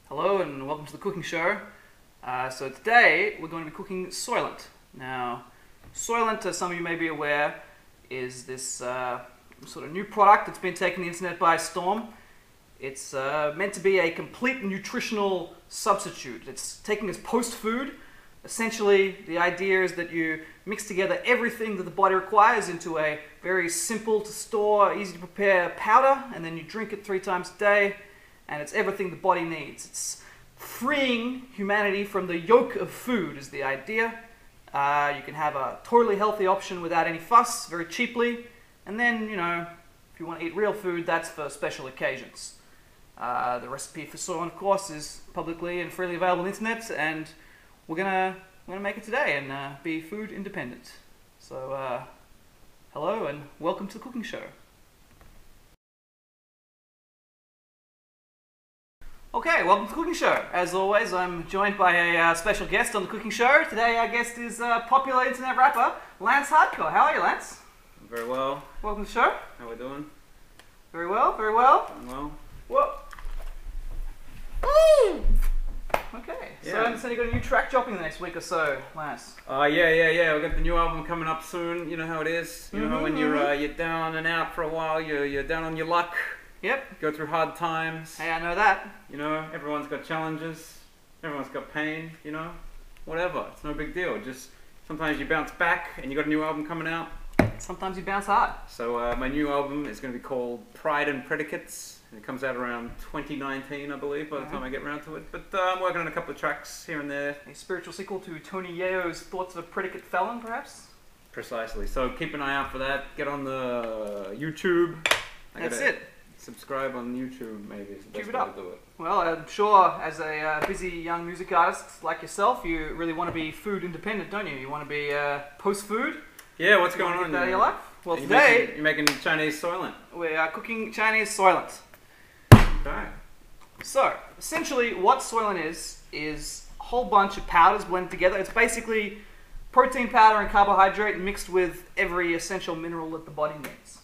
Hello and welcome to the cooking show. So today we're going to be cooking Soylent. Now, Soylent, as some of you may be aware, is this sort of new product that's been taking the internet by storm. It's meant to be a complete nutritional substitute. It's taking as post-food. Essentially, the idea is that you mix together everything that the body requires into a very simple to store, easy to prepare powder, and then you drink it 3 times a day. And it's everything the body needs. It's freeing humanity from the yoke of food is the idea. You can have a totally healthy option without any fuss, very cheaply. And then, you know, if you want to eat real food, that's for special occasions. The recipe for Soylent, of course, is publicly and freely available on the internet, and we're gonna make it today and be food independent. So, hello and welcome to the cooking show. Okay, welcome to the cooking show. As always, I'm joined by a special guest on the cooking show. Today our guest is popular internet rapper, Lance Hardcore. How are you, Lance? Very well. Welcome to the show. How we doing? Very well, very well. Doing well. Whoa. Okay, Yeah. so I understand you've got a new track dropping the next week or so, Lance. Yeah. We've got the new album coming up soon. You know how it is. You know when you're down and out for a while, you're down on your luck. Yep. Go through hard times. Hey, I know that. You know, everyone's got challenges. Everyone's got pain. You know, whatever. It's no big deal. Just sometimes you bounce back, and you got a new album coming out. Sometimes you bounce hard. So my new album is going to be called Pride and Predicates. And it comes out around 2019, I believe, by the time I get around to it. But I'm working on a couple of tracks here and there. A spiritual sequel to Tony Yayo's Thoughts of a Predicate Felon, perhaps? Precisely. So keep an eye out for that. Get on the YouTube. That's it. Subscribe on YouTube, maybe is the best way to do it. Well, I'm sure as a busy young music artist like yourself, you really want to be food independent, don't you? You want to be post-food. Yeah, what's going on? Get that in your life? Well, you're today you're making Chinese Soylent. We are cooking Chinese Soylent. Okay. So, essentially what Soylent is a whole bunch of powders blended together. It's basically protein powder and carbohydrate mixed with every essential mineral that the body needs.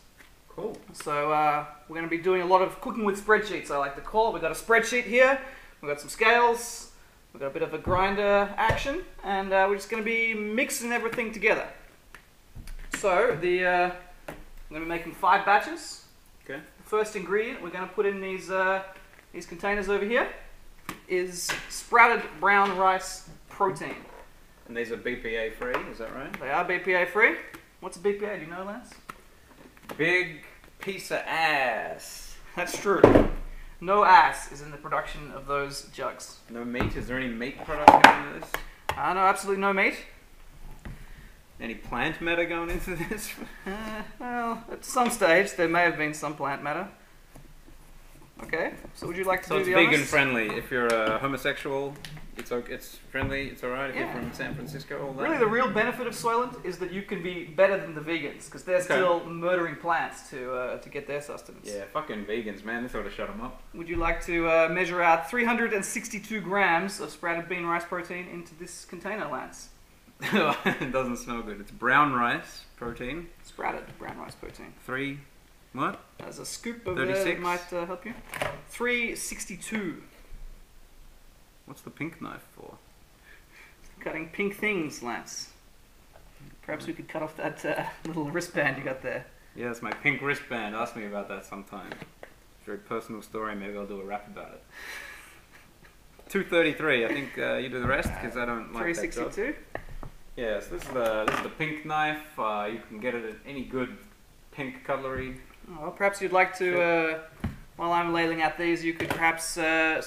Cool. So we're going to be doing a lot of cooking with spreadsheets, I like to call it. We've got a spreadsheet here, we've got some scales, we've got a bit of a grinder action, and we're just going to be mixing everything together. So I'm going to be making 5 batches. Okay. The first ingredient we're going to put in these containers over here is sprouted brown rice protein. And these are BPA free, is that right? They are BPA free. What's a BPA? Do you know, Lance? Big piece of ass. That's true. No ass is in the production of those jugs. No meat? Is there any meat products going into this? No, absolutely no meat. Any plant matter going into this? Well, at some stage there may have been some plant matter. Okay, so would you like to do it's the vegan honors? friendly. If you're a homosexual, it's friendly, it's alright. If you're from San Francisco, all that. Really, the real benefit of Soylent is that you can be better than the vegans, because they're still murdering plants to get their sustenance. Yeah, fucking vegans, man. This ought to shut them up. Would you like to measure out 362 grams of sprouted bean rice protein into this container, Lance? It doesn't smell good. It's brown rice protein. Sprouted brown rice protein. 3, what? As a scoop of 36? it might help you. 362. What's the pink knife for? Cutting pink things, Lance. Perhaps we could cut off that little wristband you got there. Yeah, it's my pink wristband. Ask me about that sometime. It's a very personal story. Maybe I'll do a rap about it. 233. I think you do the rest because I don't like that job. 362. Yes, this is the pink knife. You can get it at any good pink cutlery. Well, perhaps you'd like to, while I'm ladling out these, you could perhaps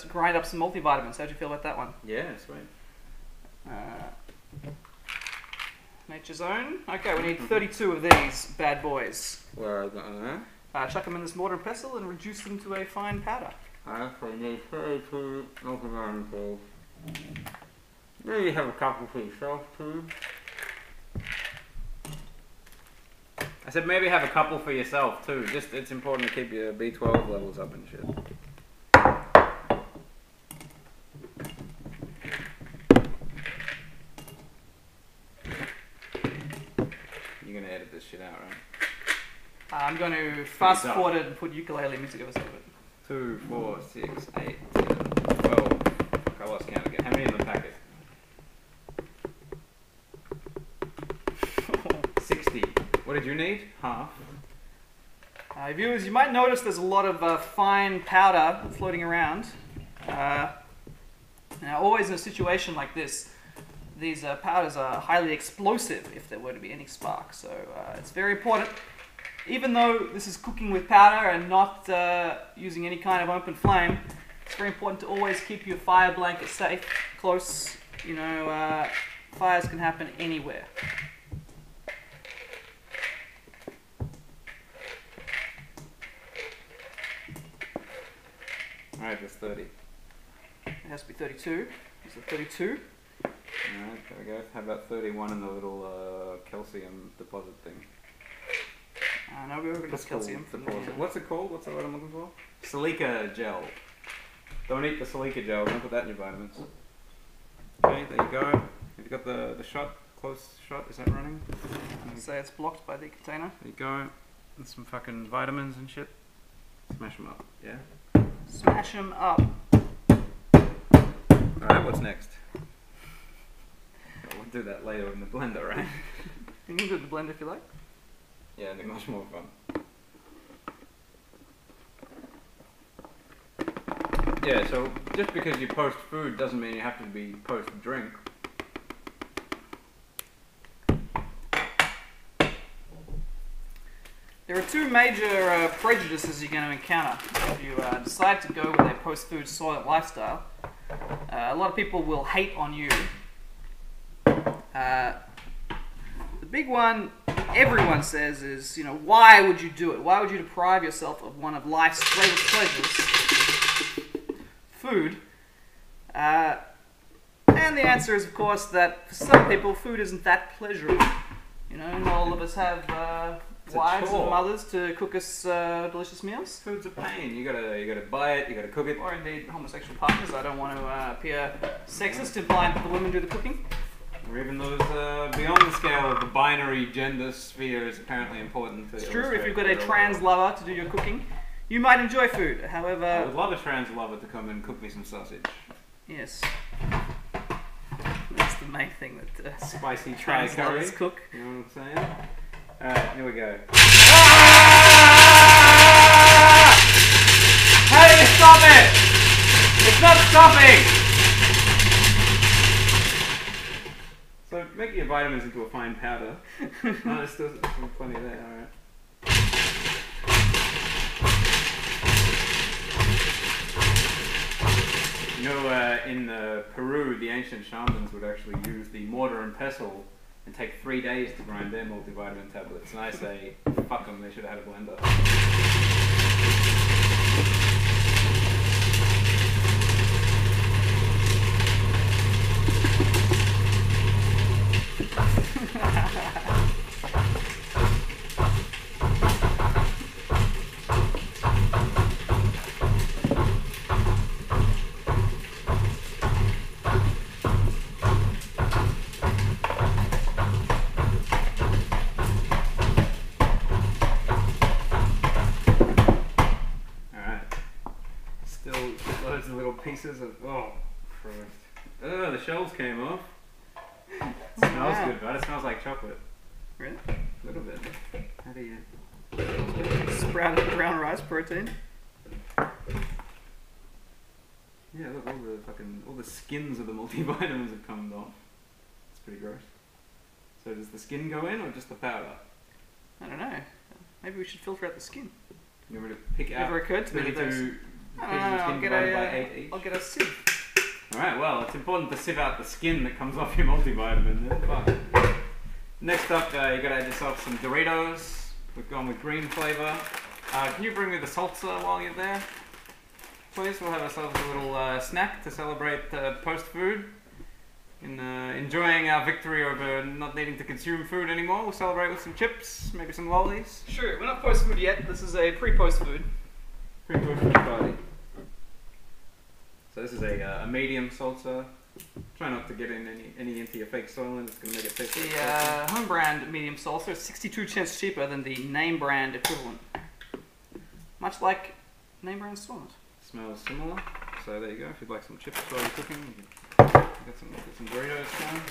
grind up some multivitamins. How'd you feel about that one? Yeah, sweet. Nature's Own. Okay, we need 32 of these bad boys. Where are they? Chuck them in this mortar and pestle and reduce them to a fine powder. I actually need 32 multivitamins. Maybe you have a couple for yourself too. I said maybe have a couple for yourself too. Just it's important to keep your B12 levels up and shit. You're gonna edit this shit out, right? I'm going to fast forward it and put ukulele music over some of it. 2, 4, 6, 8, 10, 12, need half. Viewers, you might notice there's a lot of fine powder floating around. Now, always in a situation like this, these powders are highly explosive if there were to be any spark. So it's very important, even though this is cooking with powder and not using any kind of open flame, it's very important to always keep your fire blanket safe, close. You know, fires can happen anywhere. Alright, that's 30. It has to be 32. Is it 32? Alright, there we go. How about 31 in the little calcium deposit thing? No, we're going to calcium. What's it called? What's the word I'm looking for? Silica gel. Don't eat the silica gel. Don't put that in your vitamins. Okay, there you go. Have you got the shot? Close shot? Is that running? I'd say it's blocked by the container. There you go. And some fucking vitamins and shit. Smash them up. Yeah? Smash them up. Alright, what's next? We'll do that later in the blender, right? You can do it in the blender if you like. Yeah, it'll be much more fun. Yeah, so just because you post food doesn't mean you have to be post drink. There are two major prejudices you're going to encounter if you decide to go with a post-food Soylent lifestyle. A lot of people will hate on you. The big one everyone says is, you know, why would you do it? Why would you deprive yourself of one of life's greatest pleasures, food? And the answer is, of course, that for some people, food isn't that pleasurable. You know, not all of us have wives and mothers to cook us delicious meals. Food's a pain. You gotta buy it. You gotta cook it. Or indeed homosexual partners. I don't want to appear sexist, implying that the women do the cooking. Or even those beyond the scale of the binary gender sphere is apparently important to. It's true. If you've got a trans lover to do your cooking, you might enjoy food. However, I would love a trans lover to come and cook me some sausage. Yes. That's the main thing that spicy trans Thai curry. lovers cook. You know what I'm saying? Alright, here we go. How do you stop it? It's not stopping! So make your vitamins into a fine powder. Oh, there's still plenty there, alright. You know, in Peru, the ancient shamans would actually use the mortar and pestle and take 3 days to grind their multivitamin tablets. And I say, fuck them, they should have had a blender. Loads of little pieces of, oh, Christ. Oh, the shells came off. It smells good, but it smells like chocolate. Really? A little bit. How do you... Sprouted brown rice protein. Yeah, look, all the skins of the multivitamins have come off. It's pretty gross. So does the skin go in or just the powder? I don't know. Maybe we should filter out the skin. You want me to pick out... Never occurred to me that there's... I'll get a sieve. Alright, well, it's important to sieve out the skin that comes off your multivitamin then. Fuck. Next up, you gotta add yourself some Doritos. We've gone with green flavour. Can you bring me the salsa while you're there? Please, we'll have ourselves a little snack to celebrate post-food. Enjoying our victory over not needing to consume food anymore. We'll celebrate with some chips, maybe some lollies. Sure, we're not post-food yet. This is a pre-post food. Pre-post party. So this is a medium salsa. Try not to get in any into your fake Soylent. It's going to make it taste like the home brand medium salsa is 62 cents cheaper than the name brand equivalent. Much like name brand Soylent. Smells similar. So there you go. If you'd like some chips while you're cooking, you can get some Doritos going.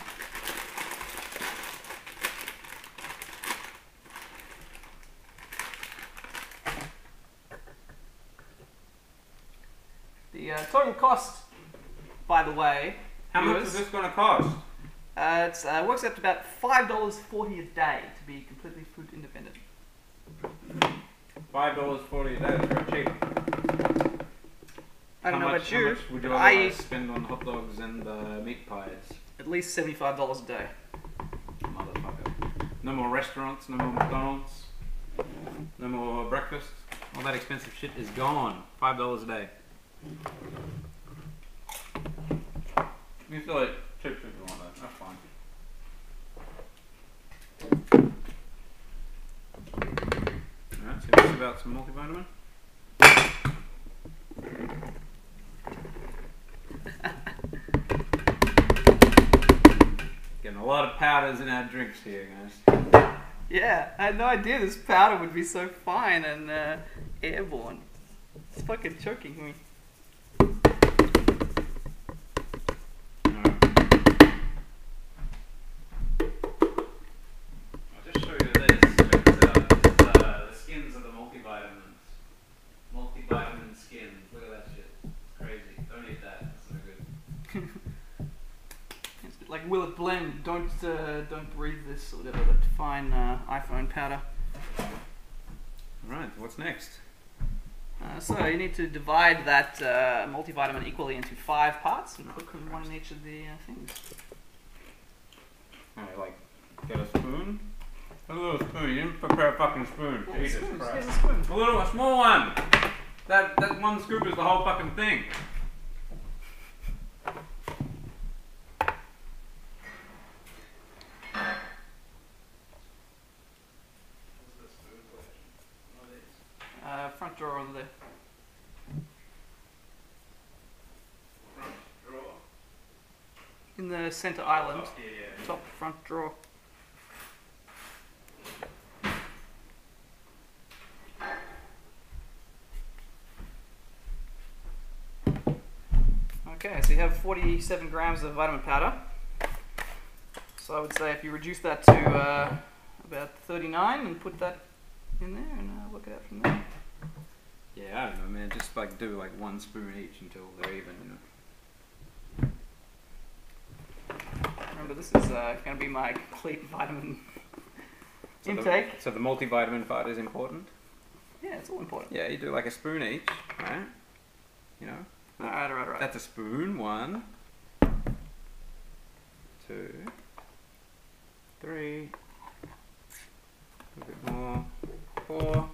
The total cost, by the way, How much is this going to cost? it works out to about $5.40 a day to be completely food independent. $5.40 a day, that's very cheap. I don't know about you, How much would you but I otherwise eat spend on hot dogs and meat pies? at least $75 a day. Motherfucker. No more restaurants, no more McDonald's, no more breakfast. All that expensive shit is gone. $5 a day. You feel like cheap if you want that. That's fine. Alright, so this is about some multivitamin. Getting a lot of powders in our drinks here, guys. Yeah, I had no idea this powder would be so fine and airborne. It's fucking choking me. I'll just show you this. Check this out. This is the skins of the multivitamins. Multivitamin skins. Look at that shit. It's crazy. Don't eat that. That's no good. It's a bit like, will it blend? Don't breathe this or whatever. That fine iPhone powder. Alright, what's next? So you need to divide that multivitamin equally into 5 parts and put one in each of the things. Alright, like, get a spoon. A little spoon. You didn't prepare a fucking spoon. Yeah, Jesus spoons, Christ. here's a spoon. A small one. That one scoop is the whole fucking thing. Front drawer over there. Front drawer. In the center island. Oh, yeah. Top front drawer. Okay, so you have 47 grams of vitamin powder. So I would say if you reduce that to about 39 and put that in there and work it out from there. Yeah, I don't know, man. Just like do like 1 spoon each until they're even, you know. Remember, this is going to be my complete vitamin intake. So the multivitamin part is important? Yeah, it's all important. Yeah, you do like a spoon each, right? You know? Alright. That's a spoon. 1, 2, 3, a bit more, 4,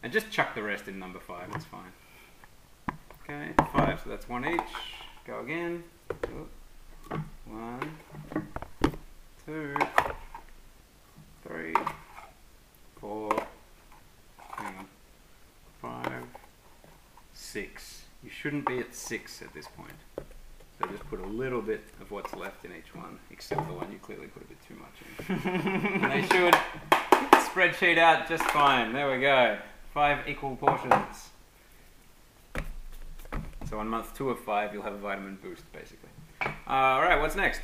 and just chuck the rest in number 5, it's fine. Okay, 5, so that's 1 each. Go again. 1, 2, 3, 4, hang on, 5, 6. You shouldn't be at 6 at this point. So just put a little bit of what's left in each one, except the one you clearly put a bit too much in. And they should spreadsheet out just fine. There we go. 5 equal portions. So on month 2 of 5, you'll have a vitamin boost, basically. Alright, what's next?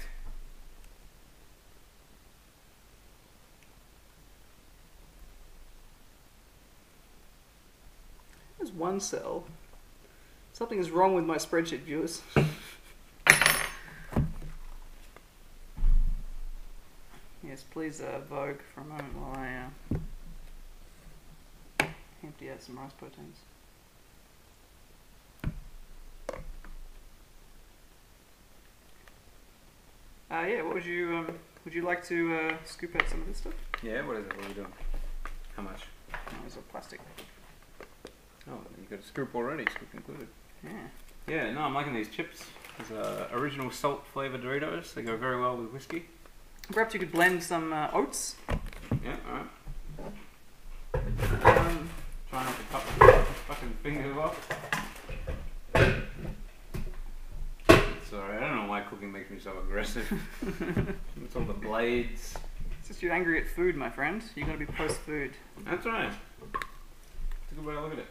There's one cell. Something is wrong with my spreadsheet, viewers. Yes, please vogue for a moment while I empty out some rice proteins. Yeah, what would you like to scoop out some of this stuff? Yeah, what is it? What are we doing? How much? Oh, there's a plastic. Oh, you got a scoop already, scoop included. Yeah. Yeah, no, I'm liking these chips. These original salt flavored Doritos. They go very well with whiskey. Perhaps you could blend some oats. Yeah, alright. Try not to cut my fucking fingers off. Sorry, I don't know why cooking makes me so aggressive. It's all the blades. It's just you're angry at food, my friend. You gotta be post-food. That's right. That's a good way to look at it.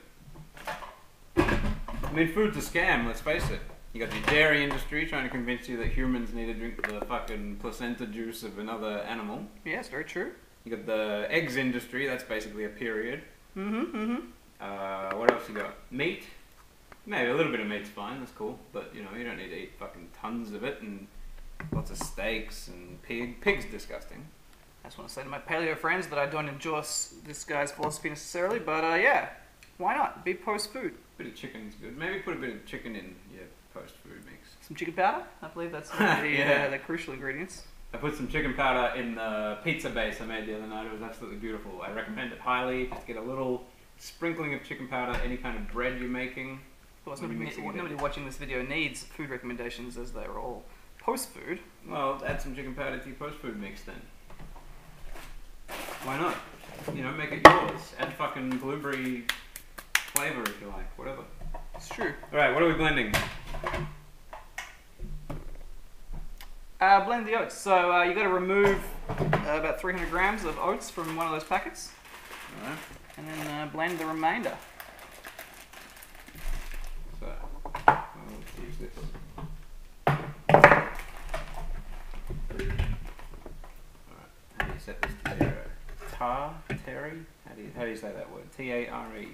I mean, food's a scam, let's face it. You got the dairy industry trying to convince you that humans need to drink the fucking placenta juice of another animal. Yes, very true. You got the eggs industry, that's basically a period. Mm-hmm. What else you got? Meat. Maybe a little bit of meat's fine, that's cool. But, you know, you don't need to eat fucking tons of it and lots of steaks and pig. Pig's disgusting. I just want to say to my paleo friends that I don't endorse this guy's philosophy necessarily, but yeah, why not? Be post-food. Bit of chicken's good. Maybe put a bit of chicken in your post-food mix. Some chicken powder? I believe that's one of the crucial ingredients. I put some chicken powder in the pizza base I made the other night. It was absolutely beautiful. I recommend it highly. Just get a little sprinkling of chicken powder, any kind of bread you're making. Of course, nobody watching this video needs food recommendations as they're all post-food. Well, add some chicken powder to your post-food mix then. Why not? You know, make it yours. Add fucking blueberry flavor if you like, whatever. It's true. Alright, what are we blending? Blend the oats. So you got to remove about 300 grams of oats from one of those packets. Alright. And then blend the remainder. So, let's use this. Alright, how do you set this to 0? Terry? How do you say that word? T-A-R-E.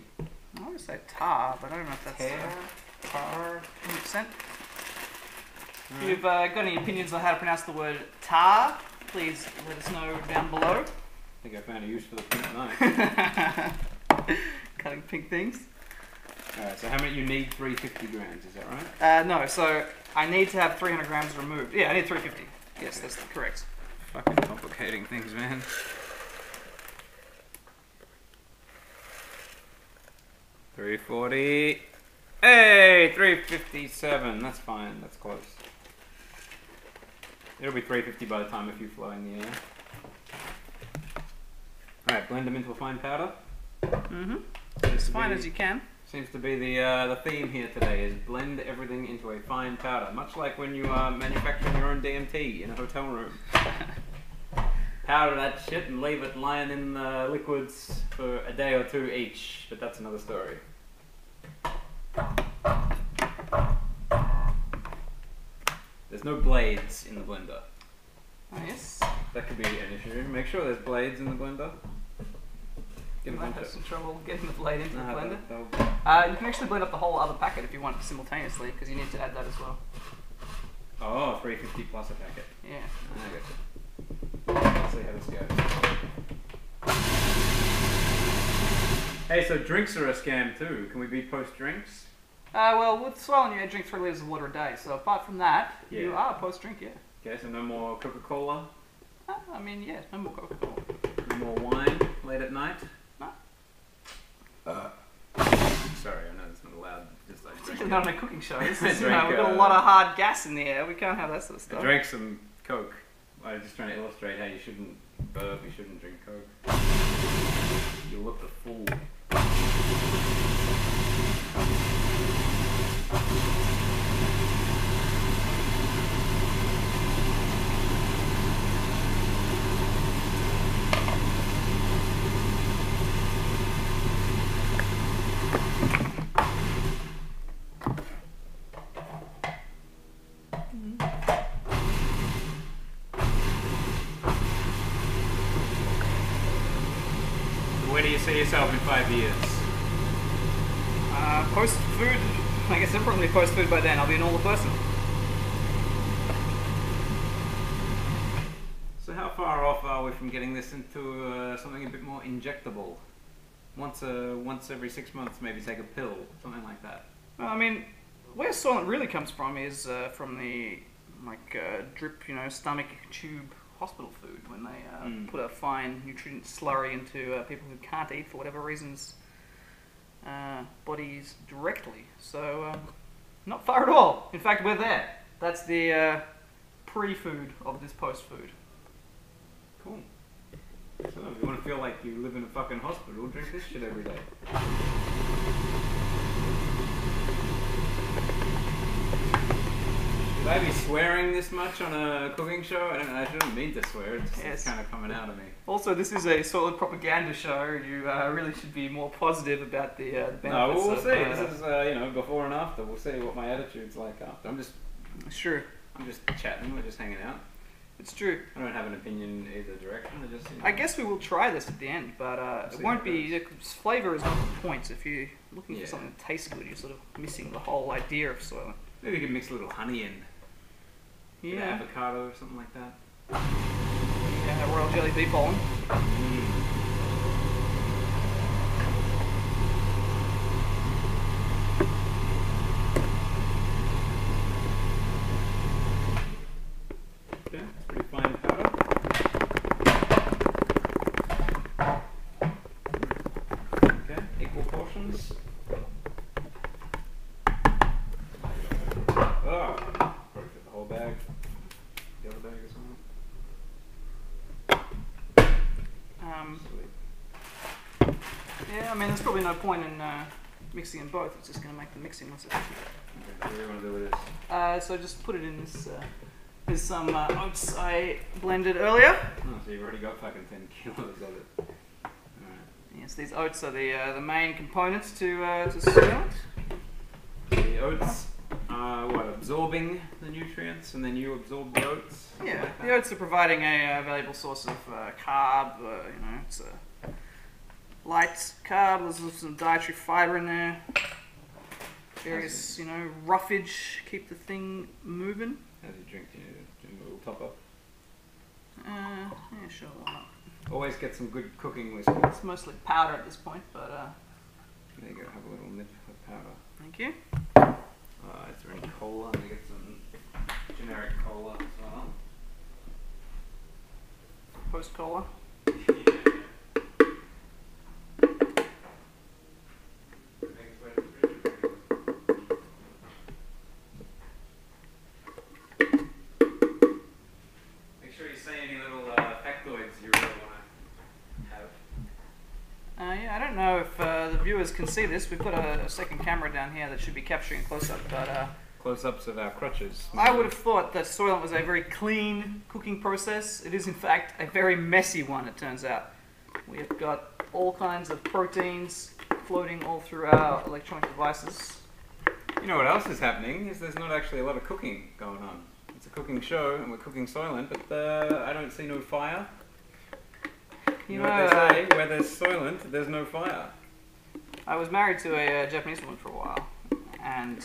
I want to say tar, but I don't know if that's tar 100%. If you've got any opinions on how to pronounce the word tar, please let us know down below. I think I found a use for the pink knife. Cutting pink things. Alright, so how many, you need 350 grams, is that right? No, so I need to have 300 grams removed. Yeah, I need 350. Yes, Okay. that's correct. Fucking complicating things, man. $340. Hey, $357. That's fine. That's close. It'll be $350 by the time a few flow in the air. Alright, blend them into a fine powder. Mm-hmm. As fine as you can. Seems to be the theme here today, is blend everything into a fine powder. Much like when you are manufacturing your own DMT in a hotel room. Powder that shit and leave it lying in the liquids for a day or two each. But that's another story. There's no blades in the blender. Oh, yes. That could be an issue. Make sure there's blades in the blender. You might have some trouble getting the blade into the blender. They'll... You can actually blend up the whole other packet if you want simultaneously, because you need to add that as well. Oh, 350 plus a packet. Yeah. I got you. Let's see how this goes. Hey, so drinks are a scam too. Can we be post-drinks? Well, with Soylent, you drink 3 liters of water a day, so apart from that, Yeah. you are post-drink, yeah. Okay, so no more Coca-Cola, I mean, yeah, no more Coca-Cola. no more wine late at night. No. Sorry, I know it's not allowed. Just like Especially not on a cooking show. This I is, drank, we've got a lot of hard gas in the air. We can't have that sort of I stuff. drank some Coke. I was just trying to illustrate how you shouldn't burp, you shouldn't drink Coke. You'll look a fool. Where do you see yourself in 5 years? Post-food, I guess I'm probably post-food by then. I'll be a normal person. So how far off are we from getting this into something a bit more injectable? Once every 6 months, maybe take a pill, something like that. Well, I mean, where Soylent really comes from is from the drip, stomach tube hospital food when they put a fine nutrient slurry into people who can't eat for whatever reasons bodies directly. So not far at all. In fact, we're there. That's the pre-food of this post-food. Cool. So if you want to feel like you live in a fucking hospital, drink this shit every day. Should I be swearing this much on a cooking show? I don't know, I shouldn't mean to swear, it's kind of coming out of me. Also, this is a Soylent propaganda show. You really should be more positive about the benefits. No, we'll of, see. This is, before and after. We'll see what my attitude's like after. I'm just Sure. chatting, we're just hanging out. It's true. I don't have an opinion either direction. I guess we will try this at the end, but it won't be. The flavour is not the point. If you're looking for something that tastes good, you're sort of missing the whole idea of Soylent. Maybe you could mix a little honey in. Yeah. Avocado or something like that. Yeah, royal jelly beef on. Okay, it's pretty fine powder. Okay, equal portions. Oh, probably fit the whole bag. The other bag as well. Yeah, I mean, there's probably no point in mixing in both. It's just going to make the mixing less efficient. Okay, what do you want to do with this? So just put it in this. There's some oats I blended earlier. Oh, so you've already got fucking 10 kilos of it. Alright. Yes, these oats are the main components to Soylent. The oats are what, absorbing the nutrients, and then you absorb the oats? Yeah, Like the oats are providing a valuable source of carb. It's a light carb. There's some dietary fiber in there. Various, roughage, keep the thing moving. How's your drink? Do you need a little top up? Yeah, sure, why not? Always get some good cooking whiskey. It's mostly powder at this point, but There you go, have a little nip of powder. thank you. Is there any cola? I'm gonna get some generic cola as well. Post cola. Yeah, I don't know if the viewers can see this. We've got a second camera down here that should be capturing close-up, but close-ups of our crutches. I would have thought that Soylent was a very clean cooking process. It is, in fact, a very messy one, it turns out. We have got all kinds of proteins floating all through our electronic devices. You know what else is happening? Is there's not actually a lot of cooking going on. It's a cooking show, and we're cooking Soylent, but I don't see no fire. You know what they say, where there's Soylent, there's no fire. I was married to a Japanese woman for a while, and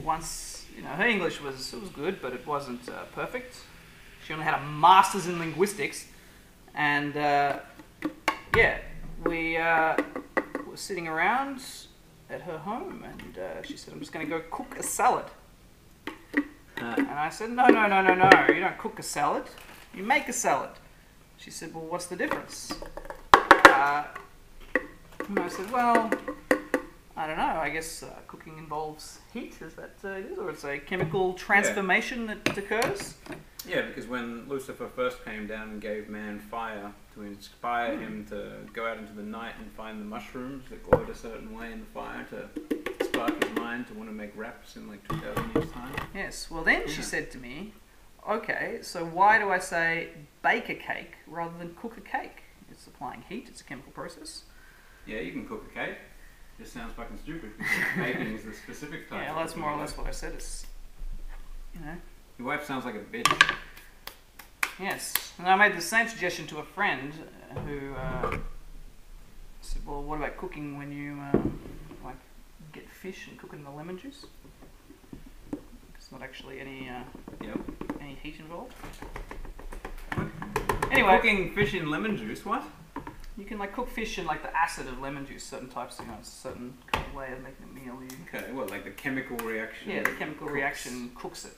once, her English was good, but it wasn't perfect. She only had a master's in linguistics, and we were sitting around at her home, and she said, "I'm just going to go cook a salad." And I said, no, you don't cook a salad, you make a salad. She said, "Well, what's the difference?" And I said, "Well, I don't know. I guess cooking involves heat. Is that it is? Or it's a chemical transformation that occurs?" Yeah, because when Lucifer first came down and gave man fire to inspire him to go out into the night and find the mushrooms that glowed a certain way in the fire to spark his mind to want to make raps in like 2,000 years' time. Yes. Well, then she said to me, "Okay, so why do I say bake a cake rather than cook a cake? It's applying heat. It's a chemical process." Yeah, you can cook a cake. Just sounds fucking stupid. Baking is the specific type. Yeah, well, that's more or less what I said. It's, Your wife sounds like a bitch. Yes, and I made the same suggestion to a friend who said, "Well, what about cooking when you get fish and cook it in the lemon juice? There's not actually any heat involved." Anyway, cooking fish in lemon juice. What? You can cook fish in the acid of lemon juice. Certain types, it's a certain kind of way of making a meal. Okay, well, like the chemical reaction. Yeah, the chemical reaction cooks it.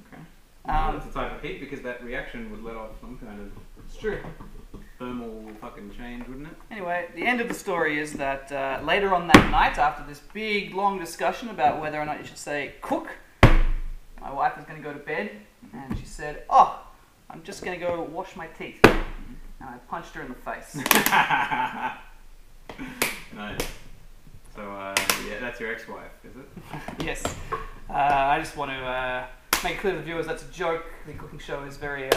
Okay. That's a type of heat because that reaction would let off some kind of. It's true. Thermal fucking change, wouldn't it? Anyway, the end of the story is that later on that night, after this big long discussion about whether or not you should say cook, my wife was going to go to bed, and she said, "Oh, I'm just going to go wash my teeth." And I punched her in the face. Nice. So, that's your ex-wife, is it? Yes. I just want to make clear to the viewers that's a joke. The cooking show is very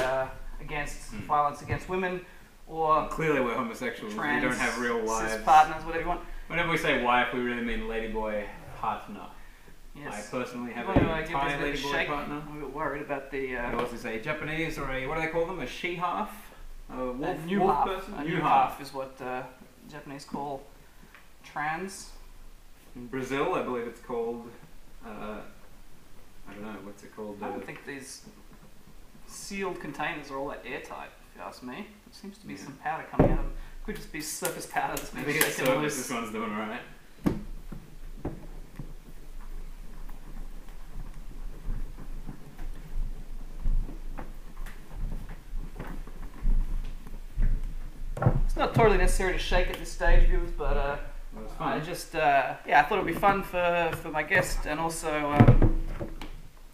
against violence against women, or clearly we're homosexuals. Trans, we don't have real wives. Cis partners, whatever you want. Whenever we say wife, we really mean ladyboy partner. Yes. I personally have Well, a give Thai this a ladyboy shake. partner. I'm a bit worried about the Yours is a Japanese or a, what do they call them? A she-half? A wolf, new wolf half. person? A new half is what Japanese call trans. In Brazil, I believe it's called, I don't know, what's it called? I don't think these sealed containers are all that airtight, if you ask me. There seems to be some powder coming out of them. Could just be surface powder that's I being think it's shaken surface, loose. this one's doing alright. It's not totally necessary to shake at this stage, viewers, but Well, it's fun. I just, yeah, I thought it'd be fun for my guest, and also I'm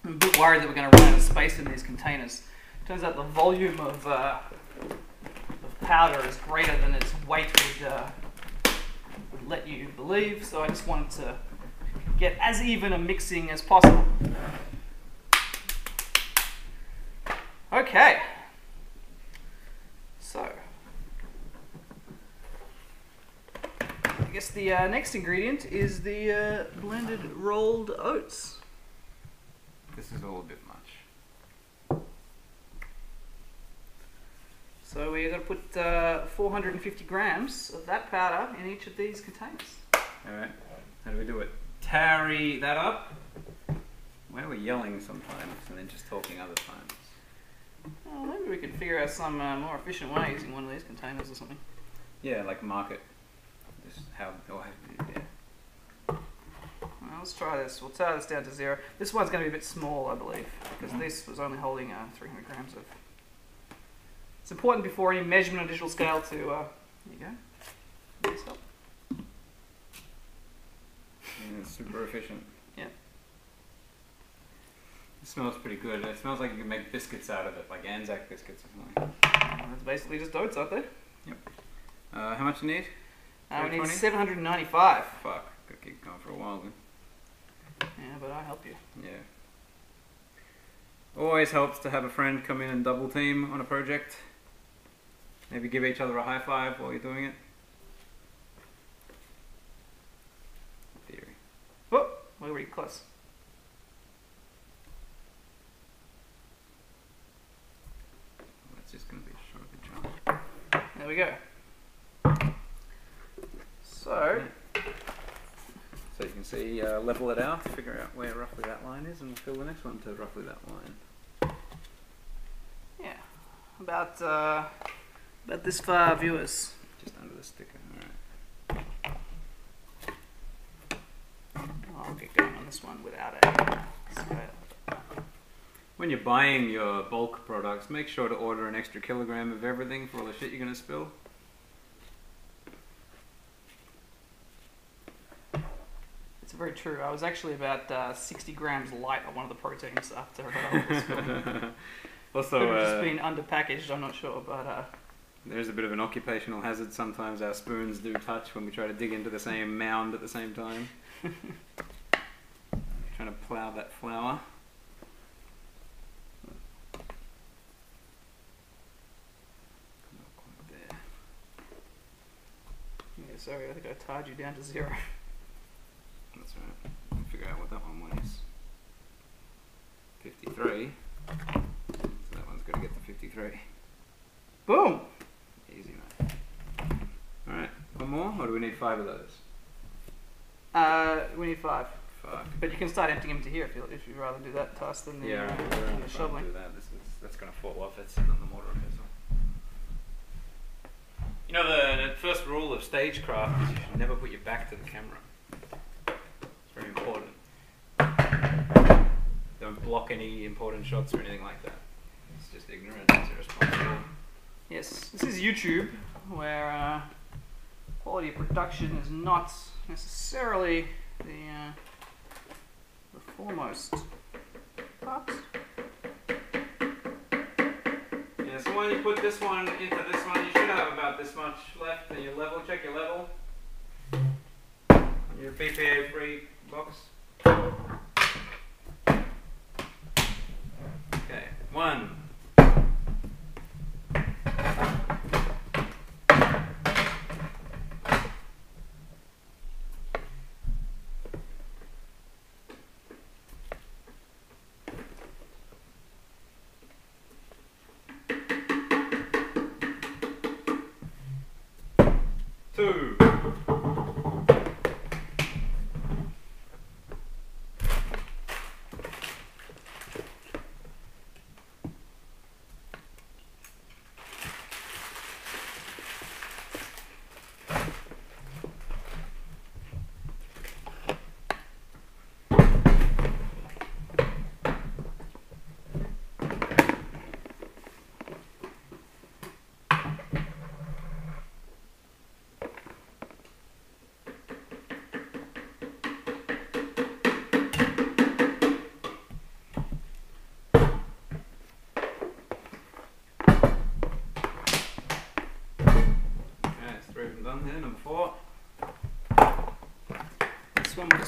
a bit worried that we're going to run out of space in these containers. Turns out the volume of powder is greater than its weight would let you believe, so I just wanted to get as even a mixing as possible. Okay, so I guess the next ingredient is the blended rolled oats. This is all a bit much. So we're going to put 450 grams of that powder in each of these containers. Alright, how do we do it? Tarry that up. Why are we yelling sometimes and then just talking other times? Oh, maybe we could figure out some more efficient way using one of these containers or something. Yeah, like market. Just how, yeah. Well, let's try this. We'll tie this down to 0. This one's going to be a bit small, I believe, because this was only holding 300 grams of. It's important before any measurement on digital scale to. There you go. This up. Yeah, it's super efficient. Yeah. It smells pretty good. It smells like you can make biscuits out of it, like Anzac biscuits or something. That's basically just oats, aren't they? Yep. How much do you need? We need 795. Fuck, gotta keep going for a while then. Yeah, but I'll help you. Yeah. Always helps to have a friend come in and double team on a project. Maybe give each other a high five while you're doing it. Theory. Oh, we're already close. That's just gonna be a short of a jump. There we go. So, So you can see, level it out, figure out where roughly that line is, and we'll fill the next one to roughly that line. yeah, about this far, viewers. Just under the sticker, alright. I'll get going on this one without a scale. When you're buying your bulk products, make sure to order an extra kilogram of everything for all the shit you're gonna spill. It's very true. I was actually about 60 grams light on one of the proteins after was filming. Also, could have just been underpackaged, I'm not sure, but there's a bit of an occupational hazard. Sometimes our spoons do touch when we try to dig into the same mound at the same time. Trying to plough that flour. Not quite there. yeah, sorry, I think I tied you down to 0. That's right. I'll figure out what that one was. 53. So that one's got to get to 53. Boom! Easy, mate. Alright, one more, or do we need 5 of those? We need 5. Fuck. But you can start emptying them to here if you'd rather do that task than the, Yeah, than right. the shoveling. Do that. That's going to fall off. It's sitting on the mortar pestle. You know, the first rule of stagecraft is you should never put your back to the camera. It's very important. Don't block any important shots or anything like that. It's just ignorant. It's irresponsible. Yes, this is YouTube, where quality of production is not necessarily the foremost part. Yeah, so when you put this one into this one, you should have about this much left, and you level, check your level. Your BPA-free box. Okay, 1.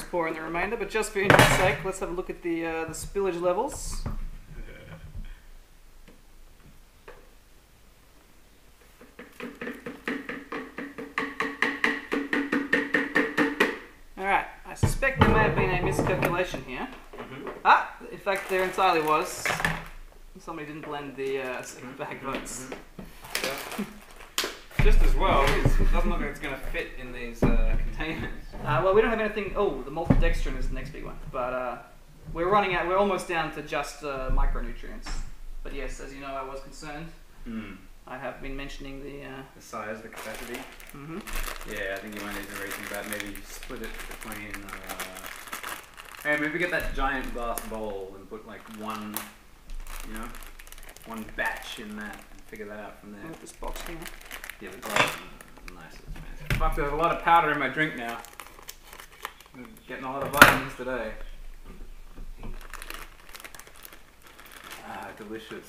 pour in the remainder, but just for interest's sake, let's have a look at the spillage levels. Alright, I suspect there may have been a miscalculation here. In fact, there entirely was. Somebody didn't blend the second bag of oats. Just as well, it doesn't look like it's going to fit in these containers. Well, we don't have anything. Oh, the maltodextrin is the next big one, but we're running out. We're almost down to just micronutrients. But yes, as you know, I was concerned. I have been mentioning the size, the capacity. Yeah, I think you might need to rethink that. Maybe split it between. Hey, maybe get that giant glass bowl and put like one batch in that and figure that out from there. This box here. Yeah, the glass is nice. It's fancy. Fuck, there's a lot of powder in my drink now. I'm getting a lot of vitamins today. Ah, delicious.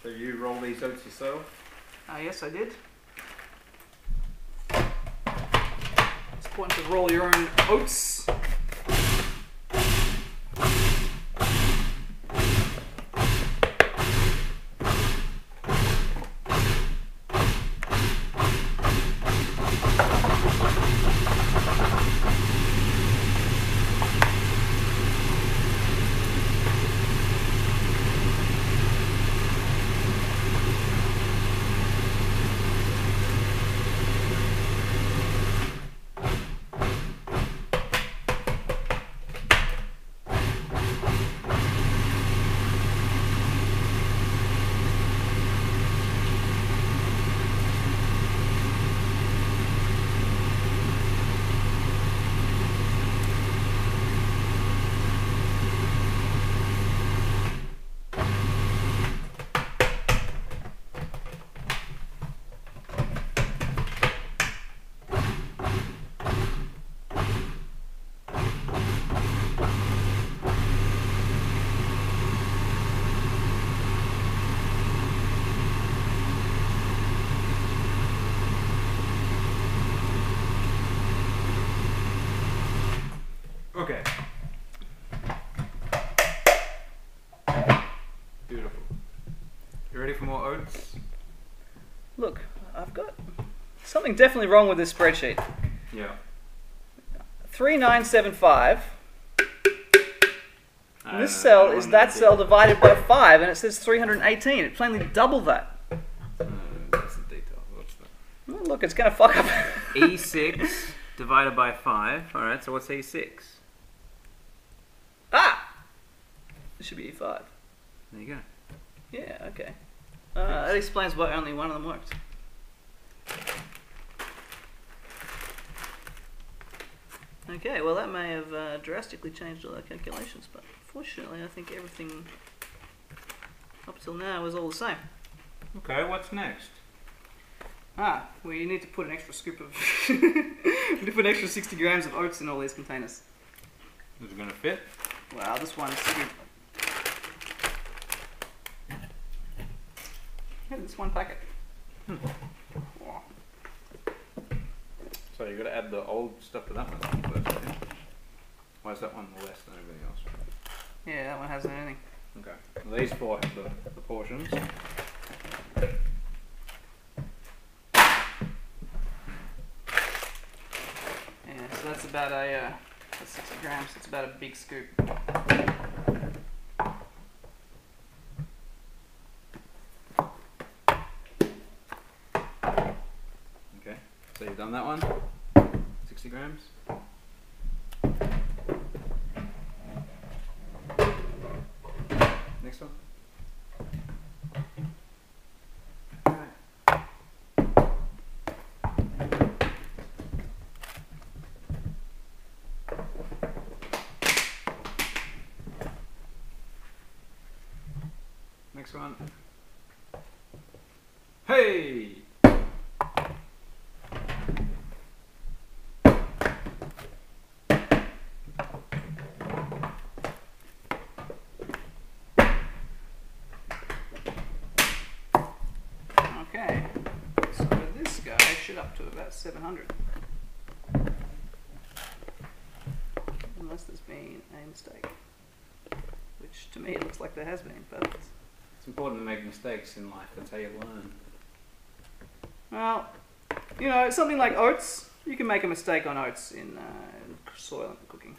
So you roll these oats yourself? Yes, I did. It's important to roll your own oats. Okay. Beautiful. You ready for more oats? Look, I've got something definitely wrong with this spreadsheet. Yeah. 3975. And this cell is that cell divided by 5, and it says 318. It plainly doubled that. That's the detail. What's that? Oh, look, it's going to fuck up. E6 divided by 5. Alright, so what's E6? Ah! This should be E5. There you go. Yeah, okay. That explains why only one of them worked. Okay, well that may have drastically changed all our calculations, but fortunately I think everything up till now is all the same. Okay, what's next? We need to put an extra scoop of... we need to put an extra 60 grams of oats in all these containers. Is it going to fit? Wow, this one is scoop. Yeah, this one packet. Wow. So you got to add the old stuff to that one first, yeah? Why is that one less than everything else? Yeah, that one hasn't anything. Okay. Well, these four have the portions. Yeah, so that's about that's 60 grams. It's about a big scoop. Okay. So you've done that one. 60 grams. Next one. Next one. Hey! push it up to about 700. Unless there's been a mistake. Which to me it looks like there has been, but... It's important to make mistakes in life, that's how you learn. Well, you know, something like oats, you can make a mistake on oats in Soylent cooking.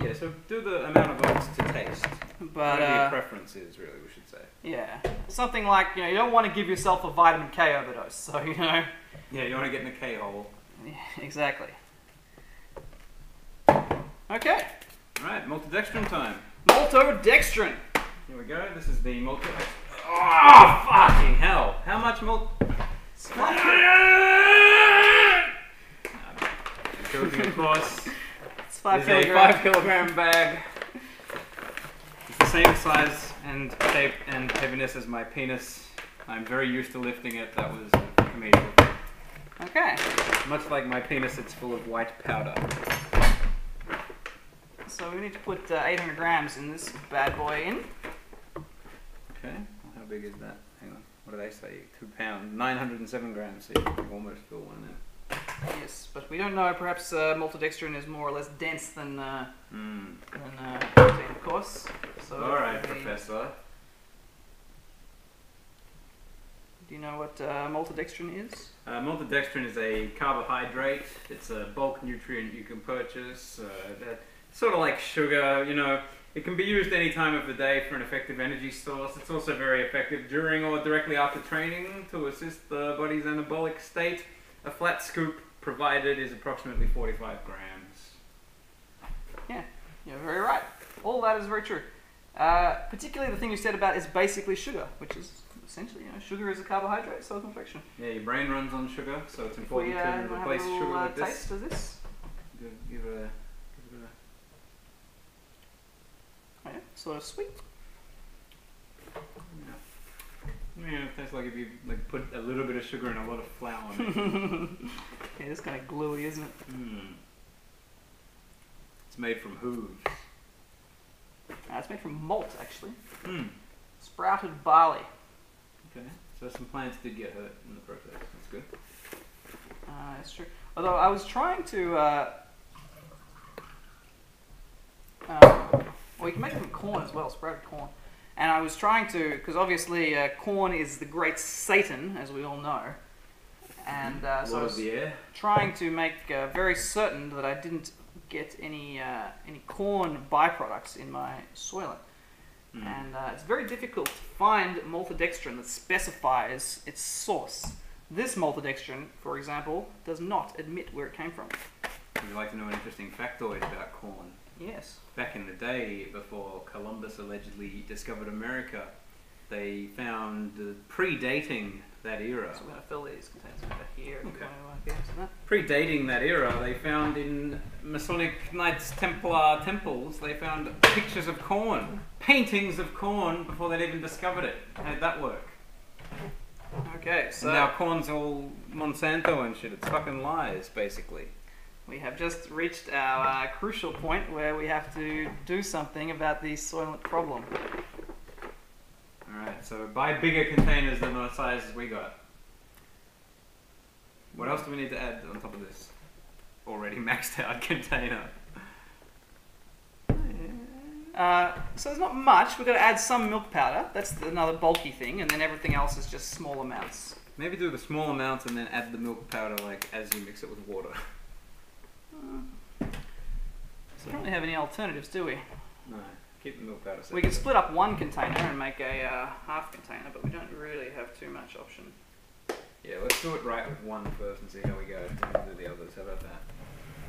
Yeah, so do the amount of oats to taste. But whatever your preference is, really, we should say. Yeah, something like, you know, you don't want to give yourself a vitamin K overdose, so, you know. Yeah, you want to get in the K-hole. Yeah, exactly. Okay. Alright, maltodextrin time. Maltodextrin. Here we go, this is the maltodextrin. Oh, fucking hell. How much malt... Joking, of course. It's 5 It's a kilograms. 5 kilogram bag. It's the same size and shape and heaviness as my penis. I'm very used to lifting it. That was a comedic. Okay. Much like my penis, it's full of white powder. So we need to put 800 grams in this bad boy in. Okay, how big is that? Hang on, what do they say? 2 pounds, 907 grams, so you can almost fill one in. Yes, but we don't know. Perhaps maltodextrin is more or less dense than protein, of course. So alright, Professor. Do you know what maltodextrin is? Maltodextrin is a carbohydrate. It's a bulk nutrient you can purchase. Sort of like sugar, you know. It can be used any time of the day for an effective energy source. It's also very effective during or directly after training to assist the body's anabolic state. A flat scoop provided is approximately 45 grams. Yeah, you're very right. All that is very true. Particularly the thing you said about is basically sugar, which is essentially, you know, sugar is a carbohydrate, so is infection. Yeah, your brain runs on sugar, so it's important to replace have a little, sugar with this. taste of this. Give it a... Oh, yeah, sort of sweet. Yeah, it tastes like if you like put a little bit of sugar and a lot of flour in it. Yeah, it's kind of gluey, isn't it? Mm. It's made from hooves. It's made from malt, actually. Mm. Sprouted barley. Okay, so some plants did get hurt in the process. That's good. That's true. Although I was trying to... well, you can make it from corn as well, sprouted corn. And I was trying to, because obviously corn is the great Satan, as we all know. And so I was trying to make very certain that I didn't get any corn byproducts in my Soylent. Mm. And it's very difficult to find maltodextrin that specifies its source. This maltodextrin, for example, does not admit where it came from. Would you like to know an interesting factoid about corn? Yes. Back in the day, before Columbus allegedly discovered America, they found, predating that era... So we're going to fill these containers over here. Okay. That. Predating that era, they found in Masonic Knights Templar temples, they found pictures of corn, paintings of corn, before they'd even discovered it. How did that work? Okay, so... And now corn's all Monsanto and shit. It's fucking lies, basically. We have just reached our crucial point where we have to do something about the Soylent problem. Alright, so buy bigger containers than the sizes we got. What else do we need to add on top of this already maxed out container? So there's not much. We've got to add some milk powder. That's another bulky thing, and then everything else is just small amounts. Maybe do the small amounts and then add the milk powder like as you mix it with water. So we don't really have any alternatives, do we? No, keep the milk powder separate. We can split up one container and make a half container, but we don't really have too much option. Yeah, let's do it right with one first and see how we go. And we'll do the others. How about that?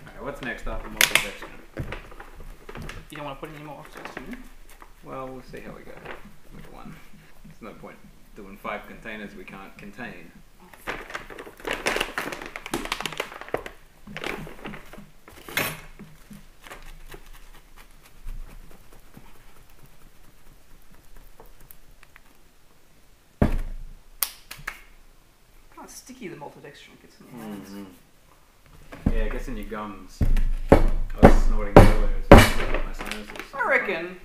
Alright, what's next after maltodextrin? You don't want to put any more in? Well, we'll see how we go with one. There's no point doing 5 containers we can't contain. Sticky the maltodextrin gets in your hands. Yeah, it gets in your gums. I was snorting earlier, it's my sinuses. I reckon.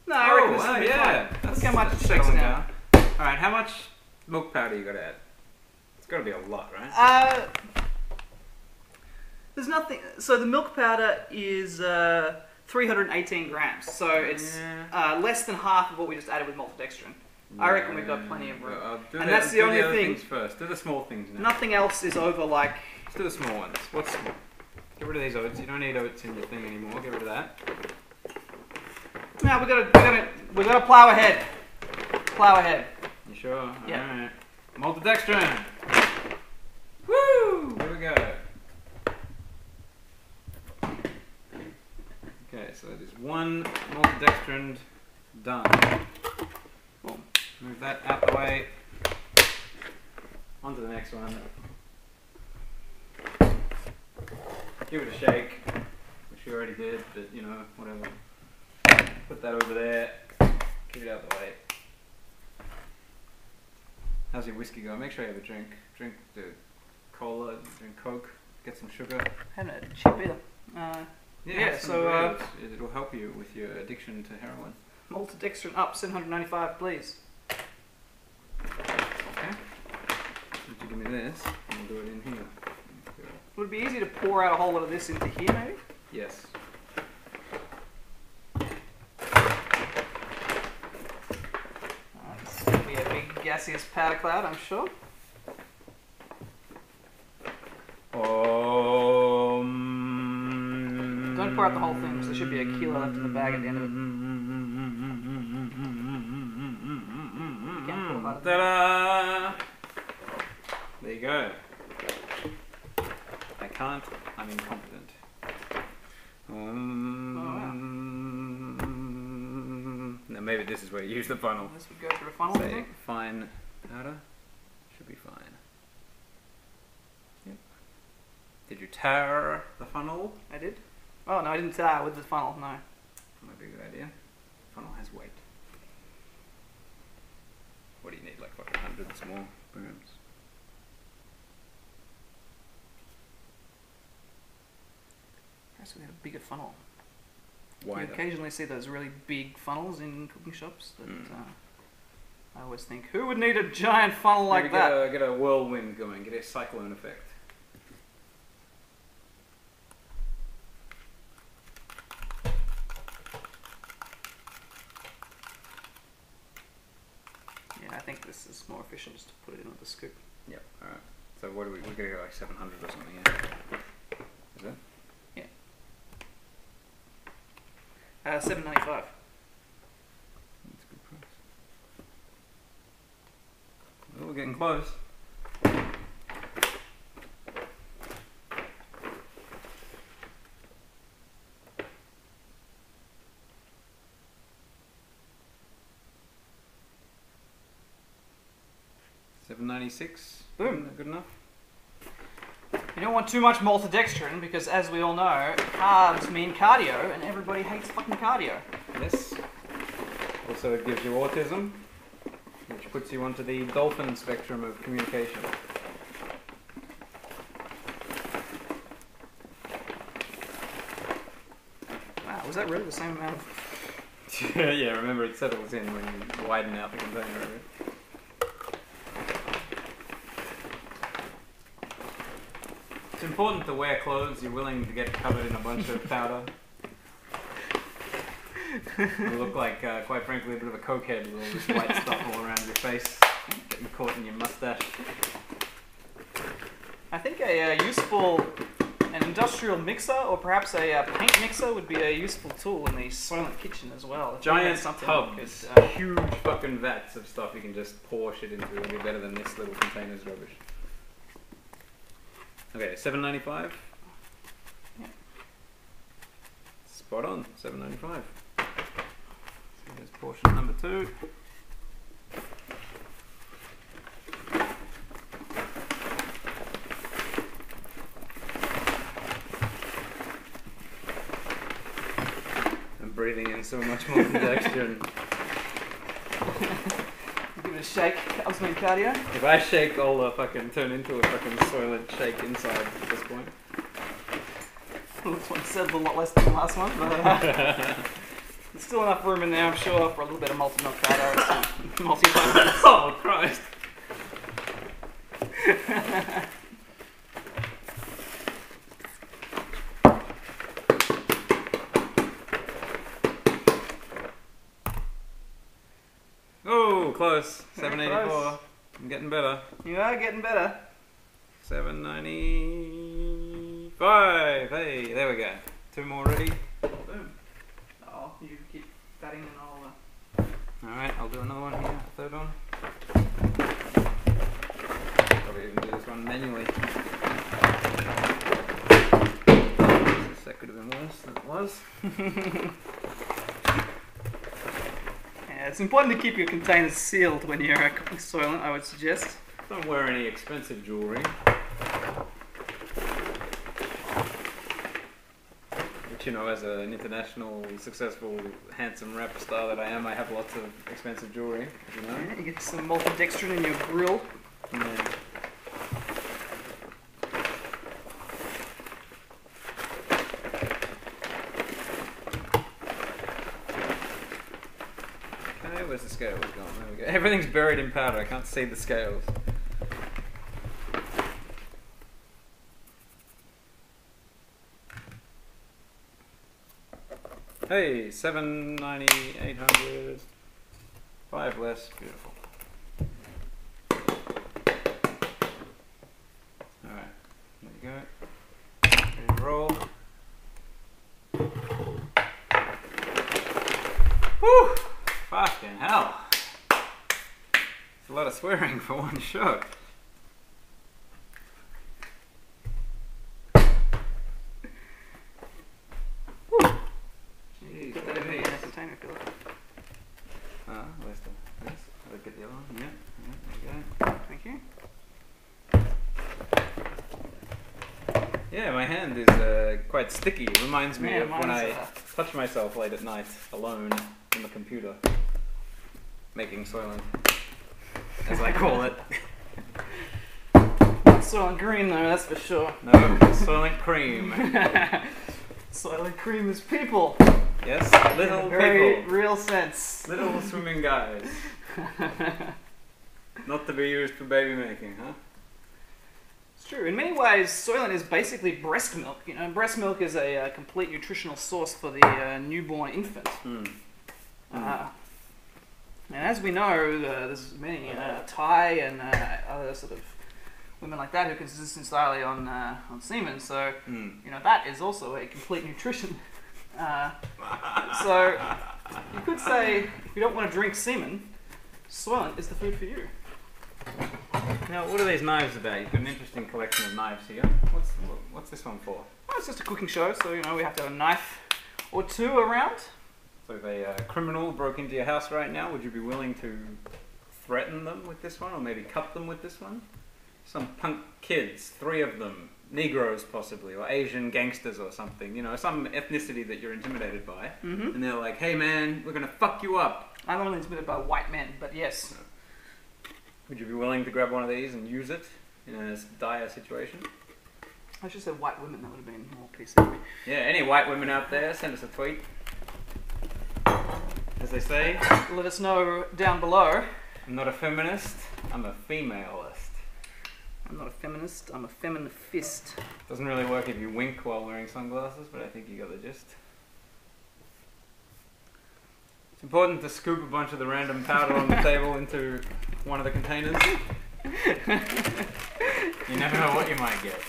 No, I reckon this will be fine. That's look how much it shakes settling down. Alright, how much milk powder you gotta add? got to be a lot, right? There's nothing. So the milk powder is 318 grams. So it's less than half of what we just added with maltodextrin. I reckon we've got plenty of room. And that's the only thing. Things first. Do the small things now. Nothing else is over like. Let's do the small ones. What's small? Get rid of these oats. You don't need oats in your thing anymore. Get rid of that. No, we gotta plow ahead. Plow ahead. You sure? Yeah. Alright. Maltodextrin. Woo! Here we go. Okay, so that is one maltodextrin done. Boom. Move that out the way. On to the next one. Give it a shake, which you already did, but you know, whatever. Put that over there. Keep it out the way. How's your whiskey going? Make sure you have a drink. Drink the cola, drink Coke, get some sugar. I haven't had a chip either. Yeah, so it'll help you with your addiction to heroin. Maltodextrin up, 795, please. Okay. Would you give me this? And we'll do it in here. Would it be easy to pour out a whole lot of this into here, maybe? Yes. This is going to be a big gaseous powder cloud, I'm sure. Don't pour out the whole thing, because there should be a kilo left in the bag at the end of it. You can't pour a lot of it. Ta-da! There you go. I can't. I'm incompetent. Now maybe this is where you use the funnel. This would go through a funnel, I think. Fine powder. Should be fine. Yep. Did you tar the funnel? I did. Oh no, I didn't tar with the funnel, no. Might be a good idea. Funnel has weight. What do you need? Like fucking hundreds more grams. Perhaps we had a bigger funnel. Why? You occasionally see those really big funnels in cooking shops that I always think, who would need a giant funnel like that? Get a whirlwind going, get a cyclone effect. Yeah, I think this is more efficient just to put it in with the scoop. Yep, alright. So what do we're gonna go like 700 or something, yeah? Is it? Yeah. 795. That's a good price. Well, we're getting close. $7.96. Boom. Good enough. You don't want too much maltodextrin because, as we all know, carbs mean cardio, and everybody hates fucking cardio. Yes. Also, it gives you autism, which puts you onto the dolphin spectrum of communication. Wow, was that really the same amount of... Yeah, remember it settles in when you widen out the container. Right? It's important to wear clothes you're willing to get covered in a bunch of powder. You look like, quite frankly, a bit of a cokehead with all this white stuff all around your face, getting caught in your mustache. I think an industrial mixer or perhaps a paint mixer would be a useful tool in the Soylent kitchen as well. Giant tubs, huge fucking vats of stuff you can just pour shit into. It'll be better than this little container's rubbish. Okay, $7.95. Yeah. Spot on, $7.95. So there's portion number 2. I'm breathing in so much more congestion. Give it a shake. Helps me in cardio. If I shake, I'll fucking turn into a fucking Soylent shake inside at this point. This one said a lot less than the last one, but there's still enough room in there, I'm sure, for a little bit of multi-milk powder and some multi-vitamins. Oh, Christ. Oh, close. Very 784. close. I'm getting better. You are getting better. 795. Hey, there we go. 2 more ready. Boom. Oh, you keep batting and all. Alright, I'll do another one here. Third one. Probably even do this one manually. That could have been worse than it was. Yeah, it's important to keep your containers sealed when you're cooking Soylent, I would suggest. Don't wear any expensive jewellery. Which, you know, as an international, successful, handsome rap star that I am, I have lots of expensive jewellery, as you know. Yeah, you get some maltodextrin in your grill. Yeah. Okay, where's the scales going? There we go. Everything's buried in powder, I can't see the scales. Hey, 790, 800, 5 less, beautiful. Alright, there you go. Ready to roll. Whew! Fucking hell. It's a lot of swearing for one shot. Put that in the container, Philip. Where's this? Look at the other one. Yeah, there you go. Thank you. Yeah, my hand is quite sticky. It reminds me Yeah, of when I mine's, touch myself late at night, alone, on the computer. Making Soylent, as I call it. Soylent Green though, that's for sure. No, Soylent Cream. Soylent Cream is people. Yes, little In a very people. real sense. Little swimming guys. Not to be used for baby making, huh? It's true. In many ways, Soylent is basically breast milk. You know, breast milk is a complete nutritional source for the newborn infant. And as we know, there's many Thai and other sort of women like that who consist entirely on semen. So you know that is also a complete nutrition. So you could say if you don't want to drink semen, Soylent is the food for you. Now, what are these knives about? You've got an interesting collection of knives here. What's this one for? Well, it's just a cooking show, so you know we have to have a knife or two around. So if a criminal broke into your house right now, would you be willing to threaten them with this one, or maybe cut them with this one? Some punk kids, 3 of them, Negroes possibly, or Asian gangsters or something, you know, some ethnicity that you're intimidated by, and they're like, hey man, we're gonna fuck you up. I'm only intimidated by white men, but yes. Would you be willing to grab one of these and use it in a dire situation? I should say white women, that would have been more PC. Yeah, any white women out there, send us a tweet. As they say, Let us know down below. I'm not a feminist, I'm a femalist. I'm not a feminist, I'm a feminist. Doesn't really work if you wink while wearing sunglasses, but I think you got the gist. It's important to scoop a bunch of the random powder on the table into one of the containers. You never know what you might get.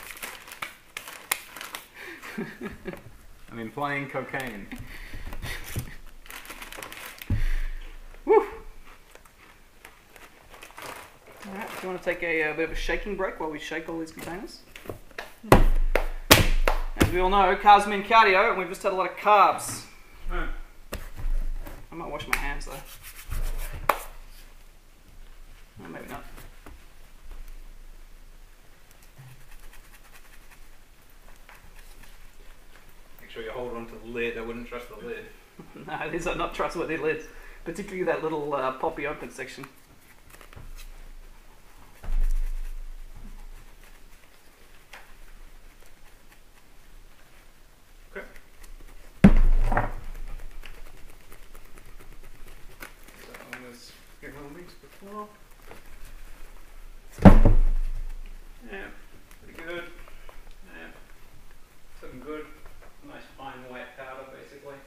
I'm implying cocaine. Woo! Alright, do you want to take a bit of a shaking break while we shake all these containers? As we all know, carbs mean cardio, and we've just had a lot of carbs. Right. I might wash my hands though. Oh, maybe not. Make sure you hold on to the lid. I wouldn't trust the lid. No, these are not trustworthy lids. Particularly that little poppy open section. Okay. So let's get one of these before. Yeah, pretty good. Yeah, it's looking good. Nice fine white powder, basically.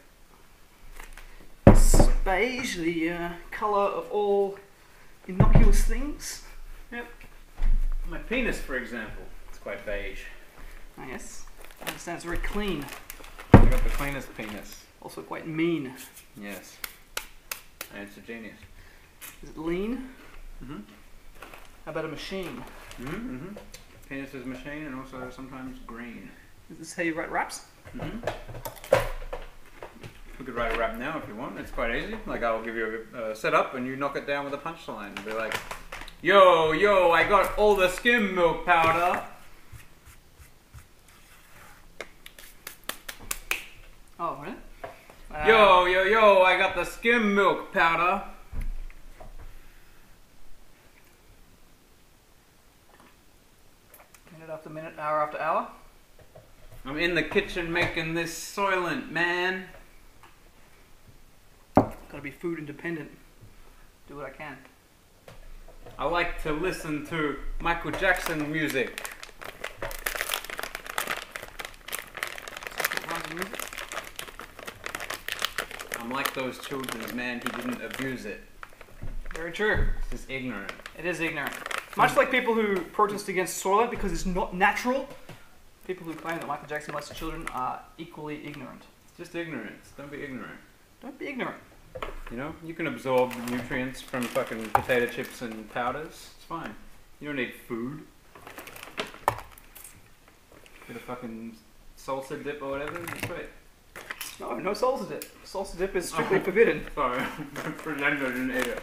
Beige, the colour of all innocuous things. Yep. My penis, for example, it's quite beige. Oh, yes. I understand it's very clean. I got the cleanest penis. Also quite mean. Yes. And it's a genius. Is it lean? Mm-hmm. How about a machine? Mm-hmm. Penis is a machine and also sometimes green. Is this how you write raps? Mm-hmm. We could write a rap now if you want. It's quite easy. Like I'll give you a setup and you knock it down with a punchline and be like, yo, yo, I got all the skim milk powder. Oh, really? Yo, yo, yo, I got the skim milk powder. Minute after minute, hour after hour. I'm in the kitchen making this Soylent, man. Gotta be food independent. Do what I can. I like to listen to Michael Jackson music. I'm like those children, man, he didn't abuse it. Very true. It's just ignorant. It is ignorant. Much like people who protest against Soylent because it's not natural, people who claim that Michael Jackson likes children are equally ignorant. It's just ignorance. Don't be ignorant. Don't be ignorant. You know, you can absorb nutrients from fucking potato chips and powders. It's fine. You don't need food. Get a fucking salsa dip or whatever. It's great. No, no salsa dip. Salsa dip is strictly forbidden. Sorry, pretend I didn't eat it.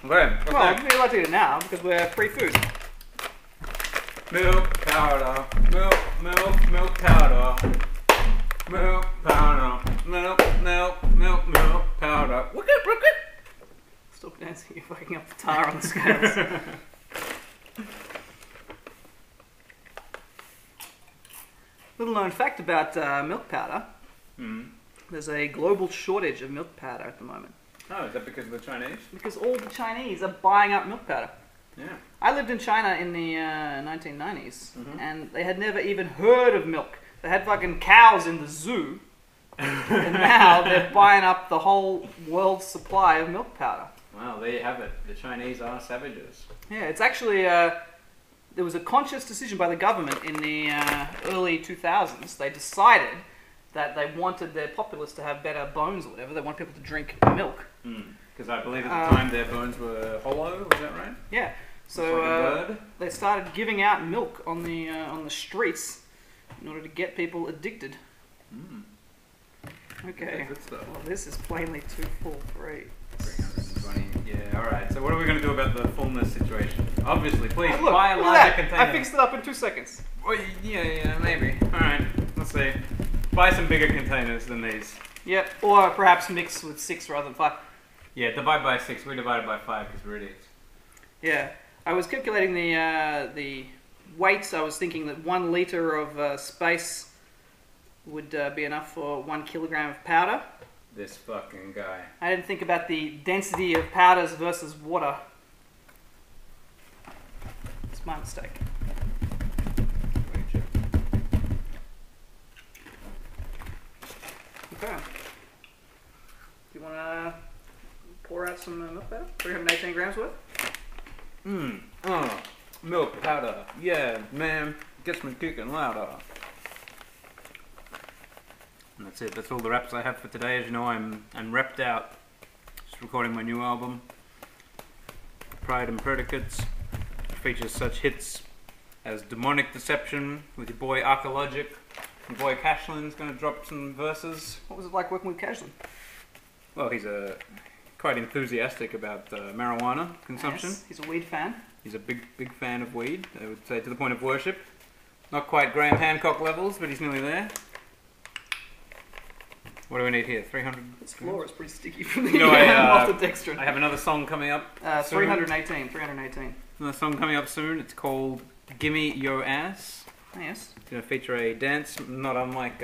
Okay, Well, we're allowed to eat it now because we're free food. Milk powder, milk powder, milk powder, milk powder. Stop dancing, you're fucking up the tar on the scales. Little known fact about milk powder. There's a global shortage of milk powder at the moment. Oh, is that because of the Chinese? Because all the Chinese are buying up milk powder. Yeah. I lived in China in the 1990s, and they had never even heard of milk. They had fucking cows in the zoo, and now they're buying up the whole world's supply of milk powder. Well, there you have it. The Chinese are savages. Yeah, it's actually, there was a conscious decision by the government in the early 2000s. They decided that they wanted their populace to have better bones or whatever. They want people to drink milk. Because I believe at the time their bones were hollow, was that right? Yeah. So like a bird? they started giving out milk on the streets in order to get people addicted. Okay. Good stuff. Well, this is plainly too full for 320. Yeah, alright. So what are we going to do about the fullness situation? Obviously, please Oh, look, buy a look larger at that. container. I fixed it up in 2 seconds. Well, yeah, maybe. Alright, let's see. Buy some bigger containers than these. Yep. Or perhaps mix with 6 rather than 5. Yeah, divide by 6. We divided by 5 because we're idiots. Yeah. I was calculating the weight. I was thinking that 1 liter of space would be enough for 1 kilogram of powder. This fucking guy. I didn't think about the density of powders versus water. It's my mistake. Okay. Do you want to pour out some milk powder? 318 grams worth? Milk powder. Yeah, man. Gets me kicking louder. And that's it. That's all the raps I have for today. As you know, I'm repped out. Just recording my new album, Pride and Predicates. It features such hits as Demonic Deception with your boy Archeologic. Your boy Cashlin's going to drop some verses. What was it like working with Cashlin? Well, he's quite enthusiastic about marijuana consumption. Yes, he's a weed fan. He's a big fan of weed, I would say, to the point of worship. Not quite Graham Hancock levels, but he's nearly there. What do we need here? 300? This floor is pretty sticky from the maltodextrin. I have another song coming up. 318. Another song coming up soon. It's called Gimme Yo Ass. Yes. It's going to feature a dance, not unlike,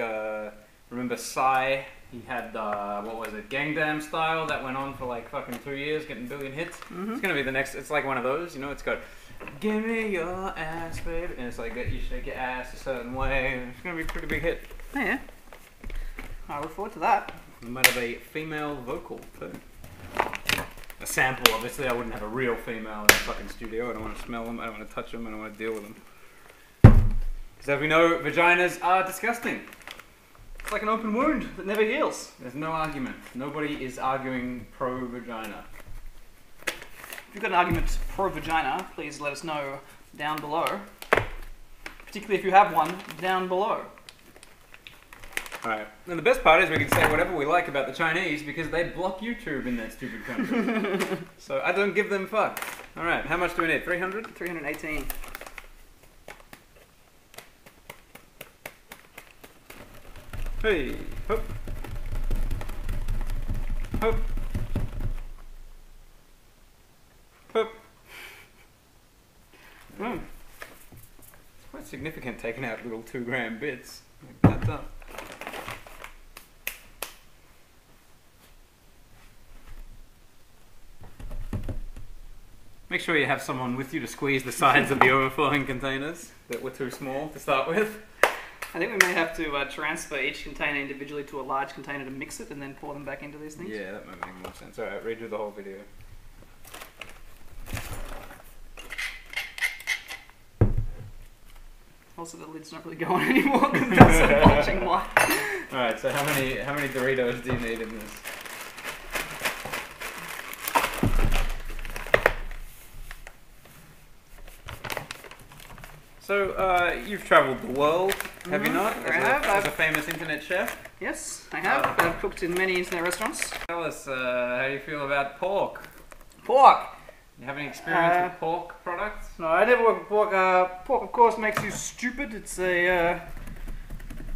remember Psy He had, what was it, Gangnam Style that went on for like fucking 2 years, getting a billion hits. It's gonna be the next, it's like one of those, you know, it's got, give me your ass, baby. And it's like, you shake your ass a certain way. It's gonna be a pretty big hit. Oh, yeah. I look forward to that. We might have a female vocal too. A sample, obviously. I wouldn't have a real female in the fucking studio. I don't want to smell them, I don't want to touch them, I don't want to deal with them. Because as we know, vaginas are disgusting. It's like an open wound that never heals. There's no argument. Nobody is arguing pro-vagina. If you've got an argument pro-vagina, please let us know down below. Particularly if you have one, down below. Alright, and the best part is we can say whatever we like about the Chinese because they block YouTube in that stupid country. So I don't give them fuck. Alright, how much do we need? 300? 318. Hey, hop. Hop. Hop. Mm. It's quite significant taking out little 2-gram bits. Like that. Make sure you have someone with you to squeeze the sides of the overflowing containers that were too small to start with. I think we may have to transfer each container individually to a large container to mix it and then pour them back into these things. Yeah, that might make more sense. Alright, redo the whole video. Also, the lid's not really going anymore because that's a watching light. Alright, so how many Doritos do you need in this? So, you've travelled the world, have you not? I have. As a famous internet chef? Yes, I have. I've cooked in many internet restaurants. Tell us how you feel about pork. Pork! You have any experience with pork products? No, I never work with pork. Pork, of course, makes you stupid. It's a,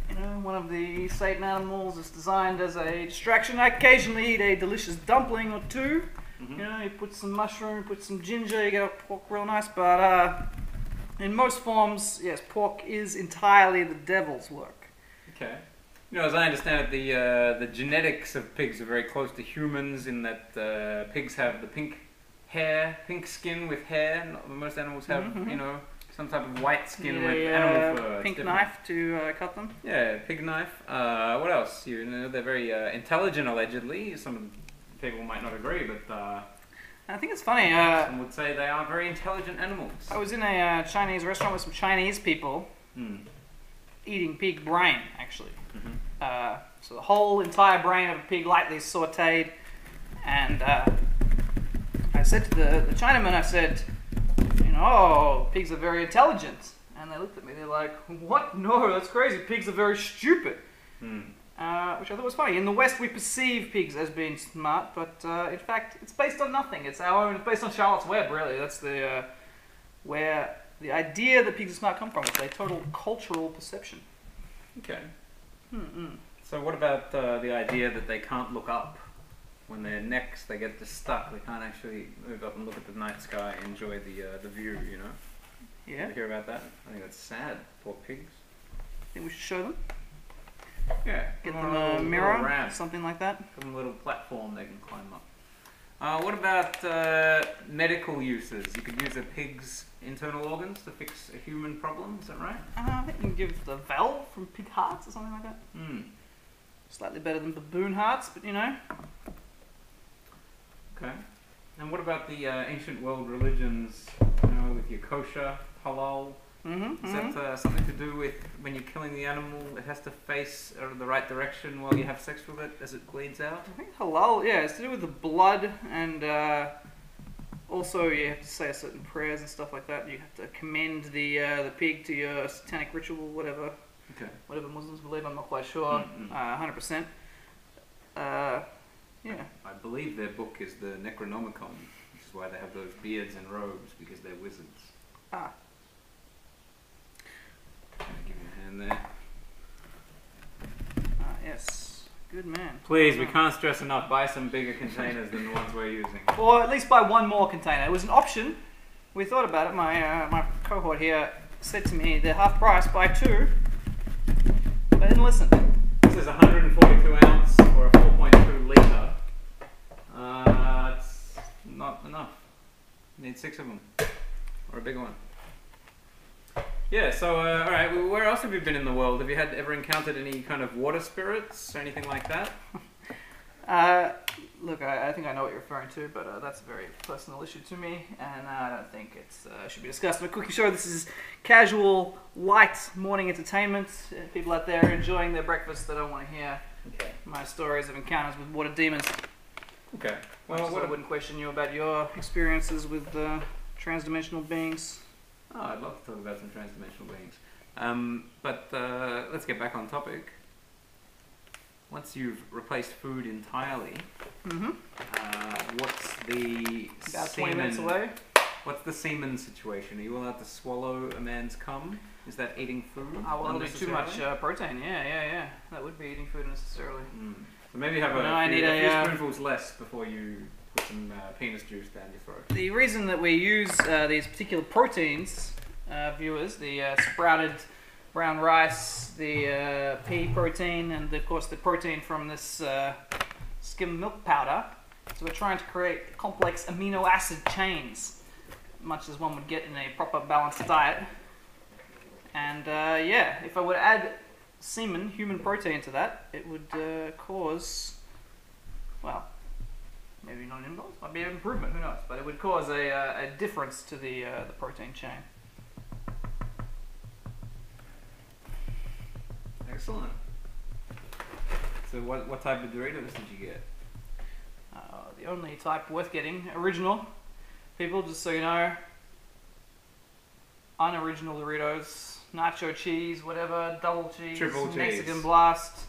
you know, one of the Satan animals. It's designed as a distraction. I occasionally eat a delicious dumpling or two. You know, you put some mushroom, put some ginger, you get pork real nice. But in most forms, yes, pork is entirely the devil's work. Okay. You know, as I understand it, the genetics of pigs are very close to humans in that pigs have the pink hair, pink skin with hair. Most animals have, you know, some type of white skin with animal fur. Pink knife to cut them. Yeah, pig knife. What else? You know, they're very intelligent, allegedly. Some people might not agree, but I think it's funny. some would say they are very intelligent animals. I was in a Chinese restaurant with some Chinese people eating pig brain, actually. So the whole entire brain of a pig, lightly sautéed, and I said to the Chinaman, I said, you know, oh, pigs are very intelligent. And they looked at me, they're like, what? No, that's crazy. Pigs are very stupid. Which I thought was funny. In the West, we perceive pigs as being smart, but in fact, it's based on nothing. It's our own, it's based on Charlotte's Web, really. That's the where the idea that pigs are smart come from. It's a total cultural perception. Okay. So what about the idea that they can't look up? When they're necks, they get just stuck. They can't actually move up and look at the night sky and enjoy the view, you know? Yeah. You hear about that? I think that's sad. Poor pigs. Think we should show them? Yeah. Get them a mirror, something like that. Give them a little platform they can climb up. What about medical uses? You could use a pig's internal organs to fix a human problem, is that right? I think you can give the valve from pig hearts or something like that. Slightly better than baboon hearts, but you know. Okay. And what about the ancient world religions, you know, with your kosher, halal? Is that something to do with when you're killing the animal, it has to face the right direction while you have sex with it as it bleeds out? I think halal, yeah, it's to do with the blood, and also you have to say certain prayers and stuff like that. You have to commend the pig to your satanic ritual, whatever. Okay. Whatever Muslims believe, I'm not quite sure. 100%. Yeah. I believe their book is the Necronomicon, which is why they have those beards and robes, because they're wizards. Ah. Can I give you a hand there? Yes. Good man. Please, we can't stress enough, buy some bigger containers than the ones we're using. Or at least buy one more container. It was an option. We thought about it. My cohort here said to me, they're half price, buy two. But I didn't listen. This is 142 ounce for a 4.2 litre, it's not enough. You need 6 of them, or a bigger one. Yeah, so, alright, where else have you been in the world? Have you ever encountered any kind of water spirits or anything like that? Look, I think I know what you're referring to, but that's a very personal issue to me, and I don't think it should be discussed on a cooking show. This is casual, light morning entertainment. People out there enjoying their breakfast, they don't want to hear my stories of encounters with water demons. Okay. Well, I wouldn't question you about your experiences with transdimensional beings. Oh, I'd love to talk about some transdimensional beings. But let's get back on topic. Once you've replaced food entirely, what's the about 20 minutes away? What's the semen situation? Are you allowed to swallow a man's cum? Is that eating food? Oh, well, it'll be too much protein. Yeah. That would be eating food unnecessarily. So maybe have a few spoonfuls less before you put some penis juice down your throat. The reason that we use these particular proteins, viewers, the sprouted brown rice, the pea protein, and of course the protein from this skim milk powder. So we're trying to create complex amino acid chains, much as one would get in a proper balanced diet. And yeah, if I would add semen, human protein to that, it would cause, well, maybe not an imbalance, might be an improvement, who knows, but it would cause a difference to the protein chain. Excellent. So what type of Doritos did you get? The only type worth getting, original. People, just so you know, unoriginal Doritos, nacho cheese, whatever, double cheese, triple cheese, Mexican blast.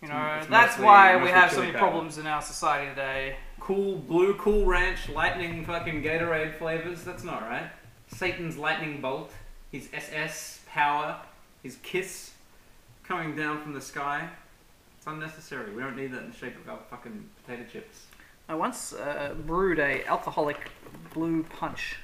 You know, it's that's mostly why we have so chili many powder. problems in our society today. Cool Blue, Cool Ranch, lightning fucking Gatorade flavors. That's not right. Satan's lightning bolt, his SS power, his kiss coming down from the sky. It's unnecessary. We don't need that in the shape of our fucking potato chips. I once brewed a alcoholic blue punch.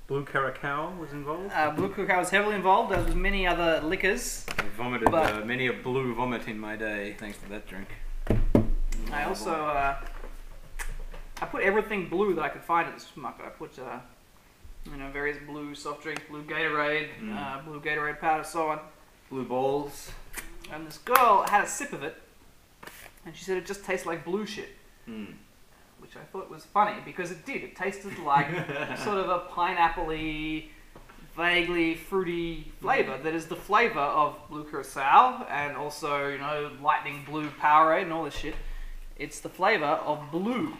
Blue Curacao was involved? Blue Curacao was heavily involved, as with many other liquors. I vomited many a blue vomit in my day, thanks to that drink. I also, I put everything blue that I could find at the supermarket. I put, you know, various blue soft drinks, blue Gatorade, blue Gatorade powder, so on. Blue balls. And this girl had a sip of it, and she said it just tastes like blue shit. Which I thought was funny, because it did. It tasted like sort of a pineapple-y, vaguely fruity flavour that is the flavour of blue curacao, and also, you know, lightning blue Powerade and all this shit. It's the flavour of blue,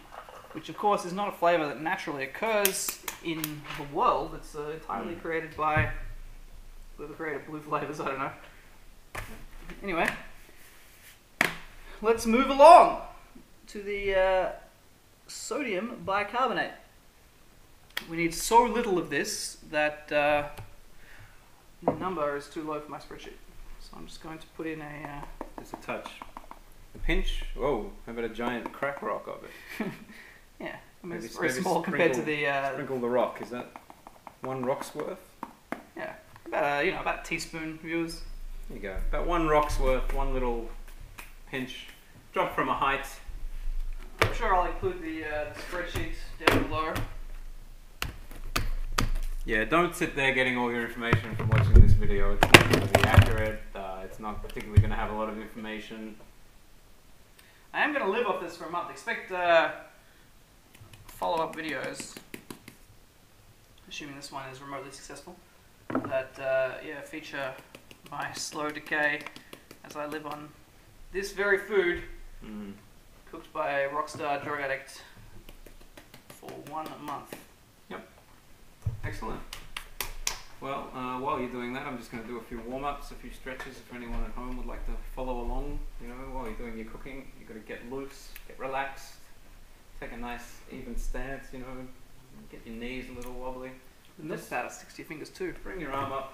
which of course is not a flavour that naturally occurs in the world. It's entirely created by whoever created blue flavours, I don't know. Anyway, let's move along to the sodium bicarbonate. We need so little of this that the number is too low for my spreadsheet. So I'm just going to put in a... Just a touch. A pinch? Whoa, how about a giant crack rock of it? Yeah, I mean, it's very small compared to the... sprinkle the rock, is that one rock's worth? Yeah, about you know, about a teaspoon, viewers. There you go. About one rock's worth, one little pinch. Drop from a height. I'm sure I'll include the spreadsheet down below. Yeah, don't sit there getting all your information from watching this video. It's not going to be accurate. It's not particularly going to have a lot of information. I am going to live off this for a month. Expect follow-up videos, assuming this one is remotely successful, that yeah, feature my slow decay as I live on this very food cooked by a rockstar drug addict for 1 month. Yep. Excellent. Well, while you're doing that, I'm just going to do a few warm-ups, a few stretches. If anyone at home would like to follow along, you know, while you're doing your cooking, you've got to get loose, get relaxed, take a nice even stance, you know, get your knees a little wobbly. The milk powder sticks to your fingers too. Bring your arm up,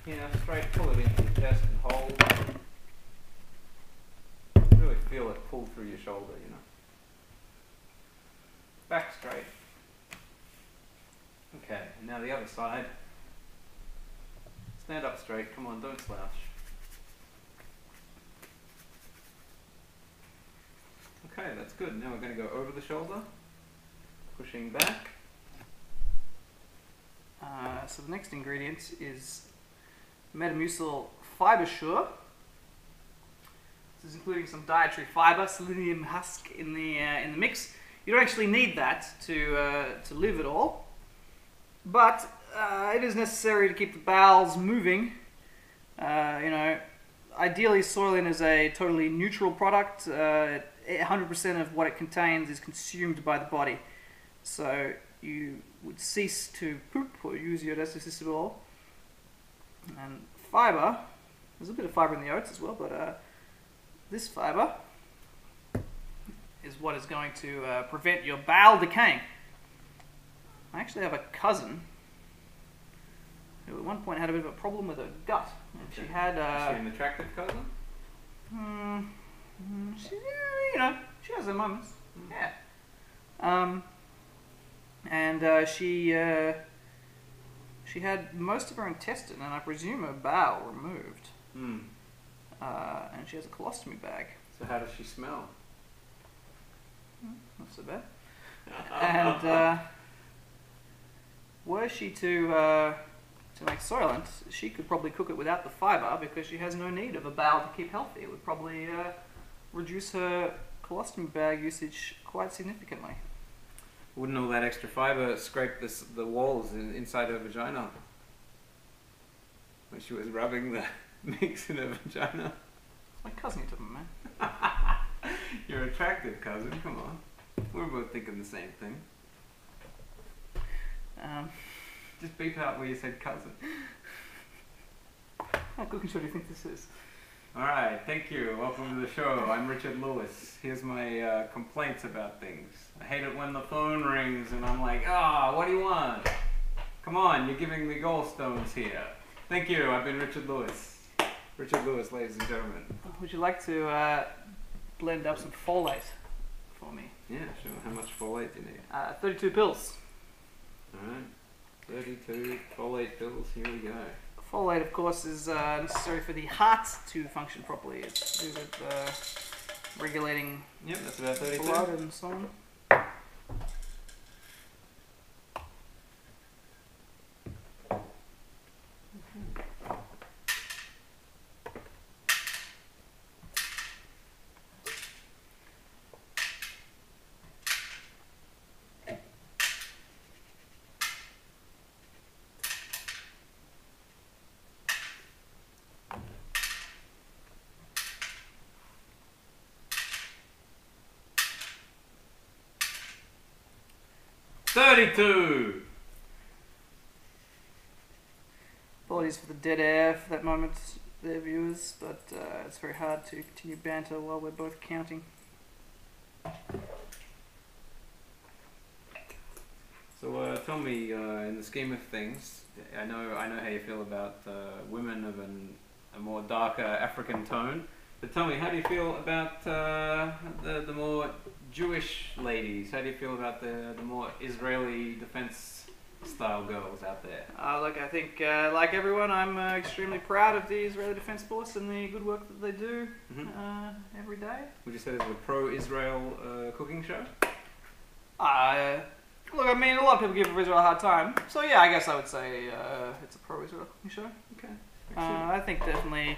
you know, straight, pull it into your chest and hold. Really feel it pull through your shoulder, you know. Back straight. Okay, and now the other side. Stand up straight, come on, don't slouch. Okay, that's good. Now we're going to go over the shoulder, pushing back. So the next ingredient is Metamucil Fiber Sure. This is including some dietary fiber, selenium husk in the mix. You don't actually need that to live at all, but it is necessary to keep the bowels moving. Ideally, Soylent is a totally neutral product. 100% of what it contains is consumed by the body, so you would cease to poop or use your digestive system at all. And fiber, there's a bit of fiber in the oats as well, but this fiber is what is going to prevent your bowel decaying. I actually have a cousin who at one point had a bit of a problem with her gut. And Okay. she had... Is she an attractive cousin? She has her moments. Yeah. She had most of her intestine and I presume her bowel removed. And she has a colostomy bag. So how does she smell? Not so bad. And were she to make Soylent, she could probably cook it without the fiber because she has no need of a bowel to keep healthy. It would probably reduce her colostomy bag usage quite significantly. Wouldn't all that extra fiber scrape the walls inside her vagina when she was rubbing the mix in her vagina? My cousin took them, man. You're attractive, cousin. Come on. We're both thinking the same thing. Just beep out where you said cousin. How cooking show do you think this is? Alright, thank you. Welcome to the show. I'm Richard Lewis. Here's my complaints about things. I hate it when the phone rings and I'm like, what do you want? Come on, you're giving me gallstones here. Thank you. I've been Richard Lewis. Richard Lewis, ladies and gentlemen. Would you like to blend up some folate for me? Yeah, sure. How much folate do you need? 32 pills. Alright. 32 folate pills. Here we go. Folate, of course, is necessary for the heart to function properly. It's to do with regulating Yep, that's about 32. blood and so on. $32! Apologies for the dead air for that moment, there, viewers, but it's very hard to continue banter while we're both counting. So tell me, in the scheme of things, I know how you feel about women of a more darker African tone, but tell me, how do you feel about the more Jewish ladies? How do you feel about the more Israeli defense style girls out there? Look, I think, like everyone, I'm extremely proud of the Israeli Defense Force and the good work that they do every day. Would you say this is a pro-Israel cooking show? Look, I mean, a lot of people give Israel a hard time, so yeah, I guess I would say it's a pro-Israel cooking show. Okay. I think definitely,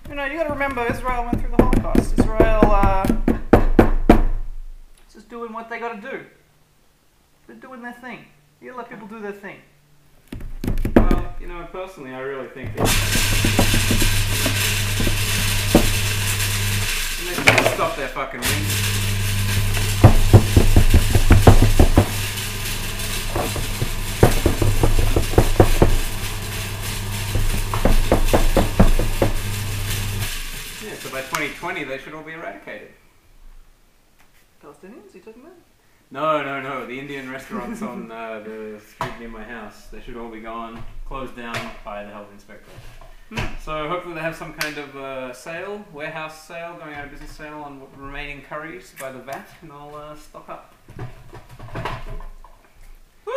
you gotta remember, Israel went through the Holocaust. Israel is just doing what they gotta do. They're doing their thing. You gotta let people do their thing. Well, personally, I really think that... Stop that fucking ring. Yeah, so by 2020, they should all be eradicated. Palestinians, you talking about? No. The Indian restaurants on the street near my house, they should all be gone, closed down by the health inspector. So hopefully they have some kind of sale, warehouse sale, going out of business sale on remaining curries by the vat, and I'll stock up. Woo!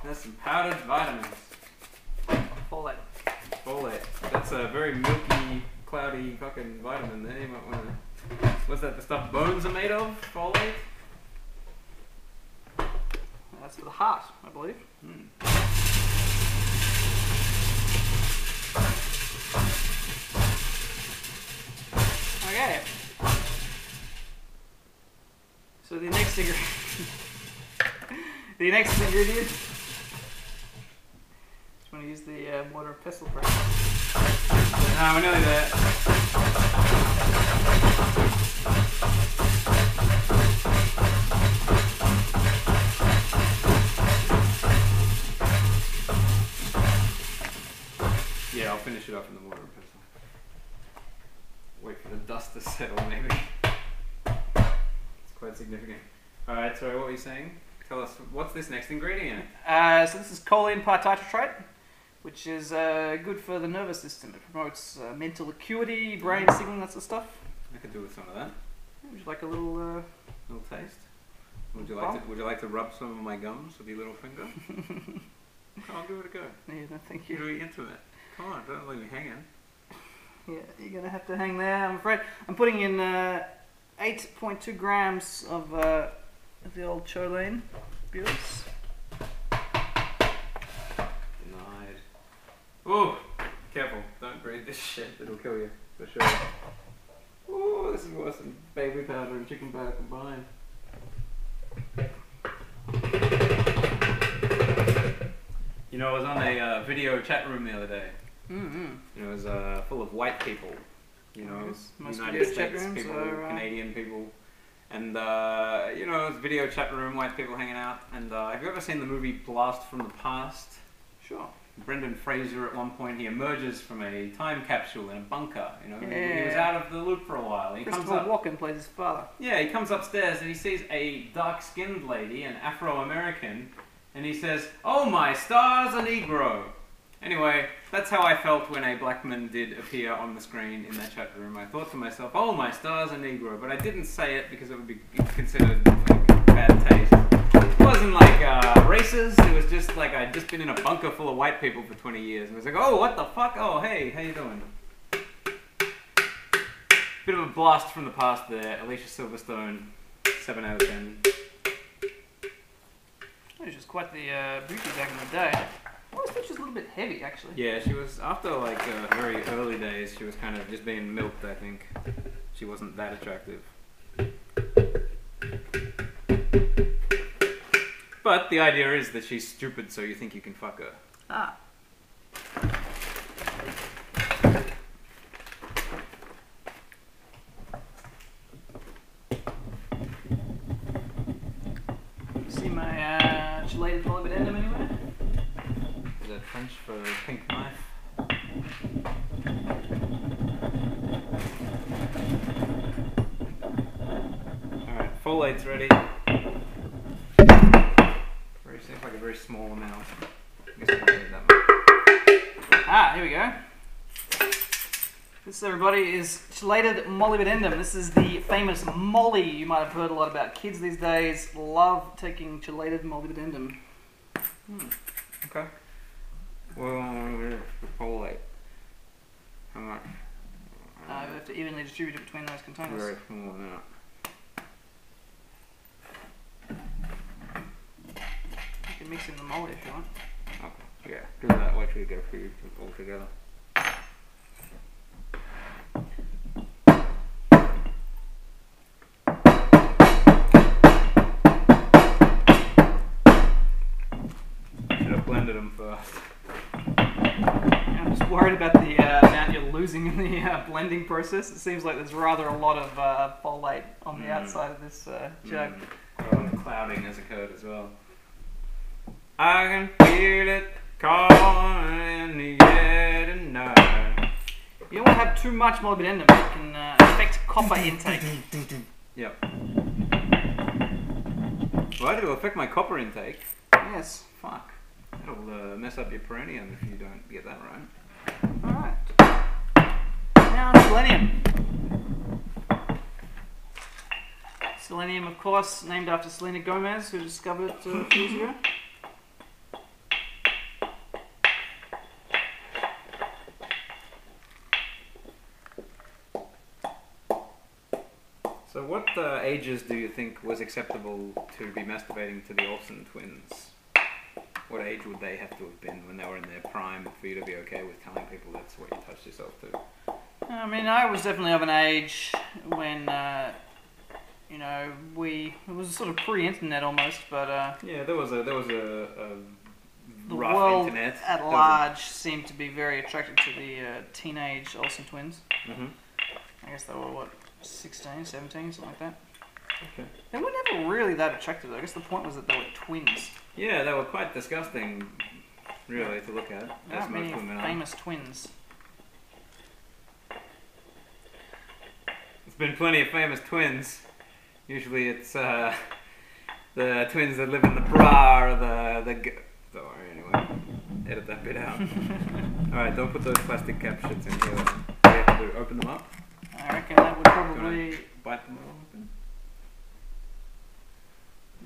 That's some powdered vitamins. Folate. Folate. That's a very milky, cloudy fucking vitamin there. You might want to What's that? The stuff bones are made of? Folate? That's for the heart, I believe. Okay. So the next ingredient. The next ingredient. Just want to use the mortar and pestle for it. No, we're nearly there. Yeah, I'll finish it off in the mortar and pestle. Wait for the dust to settle, maybe. It's quite significant. Alright, sorry, what were you saying? Tell us, what's this next ingredient? So this is choline partitotrate, which is good for the nervous system. It promotes mental acuity, brain signaling, that sort of stuff. I could do with some of that. Would you like a little... Little taste? Would you like to rub some of my gums with your little finger? I'll give it a go. Yeah, no, thank you. You're really intimate. Come on, don't leave me hanging. Yeah, you're going to have to hang there, I'm afraid. I'm putting in 8.2 grams of the old choline. Viewers. Denied. Ooh, careful. Don't breathe this shit. It'll kill you, for sure. Ooh, this is worse than baby powder and chicken powder combined. You know, I was on a video chat room the other day. It was full of white people. You know, United States people, Canadian people. And, you know, it was a video chat room, white people hanging out. And have you ever seen the movie Blast from the Past? Sure. Brendan Fraser, at one point, he emerges from a time capsule in a bunker. You know, Yeah. he was out of the loop for a while. He Christopher Walken plays his father. Yeah, he comes upstairs and he sees a dark-skinned lady, an Afro-American, and he says, "Oh my stars, a Negro." Anyway, that's how I felt when a black man did appear on the screen in that chat room. I thought to myself, "Oh my stars, a Negro," but I didn't say it because it would be considered like bad taste. It wasn't like racist, it was just like I'd just been in a bunker full of white people for 20 years. And it was like, "Oh, what the fuck? Oh, hey, how you doing?" Bit of a blast from the past there. Alicia Silverstone, 7 out of 10. She was quite the beauty back in the day. I always thought she was a little bit heavy, actually. Yeah, she was, after like very early days, she was kind of just being milked, I think. She wasn't that attractive. But the idea is that she's stupid, so you think you can fuck her. Ah. See my gelated molybdenum anywhere? Is that French for pink knife? Alright, folate's ready. Seems like a very small amount. I guess I don't need that much. Ah, here we go. This, everybody, is chelated molybdenum. This is the famous molly. You might have heard a lot about. Kids these days love taking chelated molybdenum. Okay. Well, folate. How much? You have to evenly distribute it between those containers. Very small amount. You can mix in the molly if you want. Okay. Yeah. Do that. Wait till you get a few all together. Should have blended them first. I'm just worried about the amount you're losing in the blending process. It seems like there's rather a lot of folate on the outside of this jug. Clouding has occurred as well. I can feel it calling in the air tonight. You don't want to have too much molybdenum. It can affect copper intake. Yep. Why did it affect my copper intake? Yes. Fuck. That'll mess up your perineum if you don't get that right. Alright. Now, selenium. Selenium, of course, named after Selena Gomez, who discovered it a few years ago. ages do you think was acceptable to be masturbating to the Olsen twins? What age would they have to have been when they were in their prime for you to be okay with telling people that's what you touched yourself to? I mean, I was definitely of an age when, you know, it was sort of pre-internet almost, but yeah, there was a the rough world internet at large seemed to be very attracted to the teenage Olsen twins. Mm-hmm. I guess they were, what, 16, 17, something like that. Okay. They were never really that attractive. I guess the point was that they were twins. Yeah, they were quite disgusting, really, to look at. There aren't many women famous twins. There's been plenty of famous twins. Usually it's the twins that live in the bra or Don't worry, anyway. Edit that bit out. Alright, don't put those plastic cap shits in here. What do you have to do? Open them up? I reckon that would probably Bite them all open?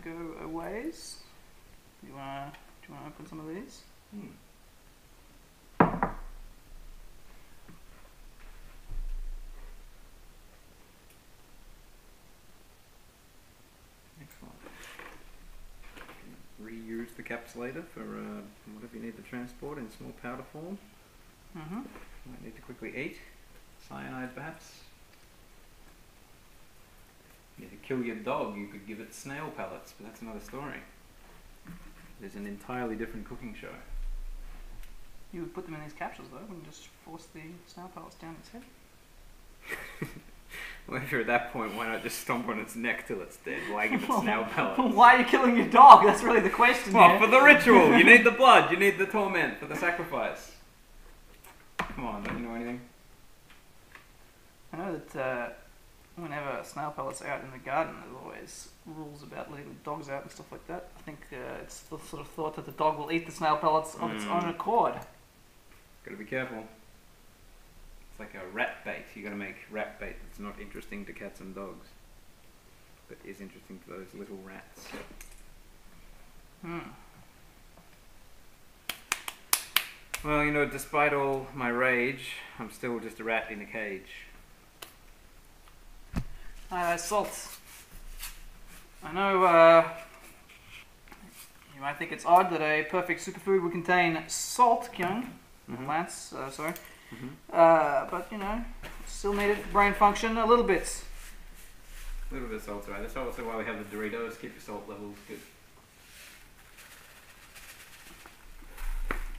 go a ways. Do you wanna open some of these? Excellent. Reuse the caps later for whatever you need to transport in small powder form. Mm-hmm. Might need to quickly eat. Cyanide perhaps. Yeah, to kill your dog you could give it snail pellets, but that's another story. There's an entirely different cooking show. You would put them in these capsules though, and just force the snail pellets down its head. Well, if you're at that point, why not just stomp on its neck till it's dead? Why give it snail pellets? Why are you killing your dog? That's really the question. Well, here. for the ritual. You need the blood. You need the torment for the sacrifice. Come on, don't you know anything? I know that whenever snail pellets are out in the garden, there's always rules about leaving dogs out and stuff like that. I think it's the sort of thought that the dog will eat the snail pellets of its own accord. Gotta be careful. It's like a rat bait. You gotta make rat bait that's not interesting to cats and dogs, but is interesting to those little rats. Well, you know, despite all my rage, I'm still just a rat in a cage. Salt. I know you might think it's odd that a perfect superfood would contain salt, Kyung. Lance, sorry. But, you know, still needed for brain function a little bit. A little bit of salt's right. That's also why we have the Doritos. Keep your salt levels good.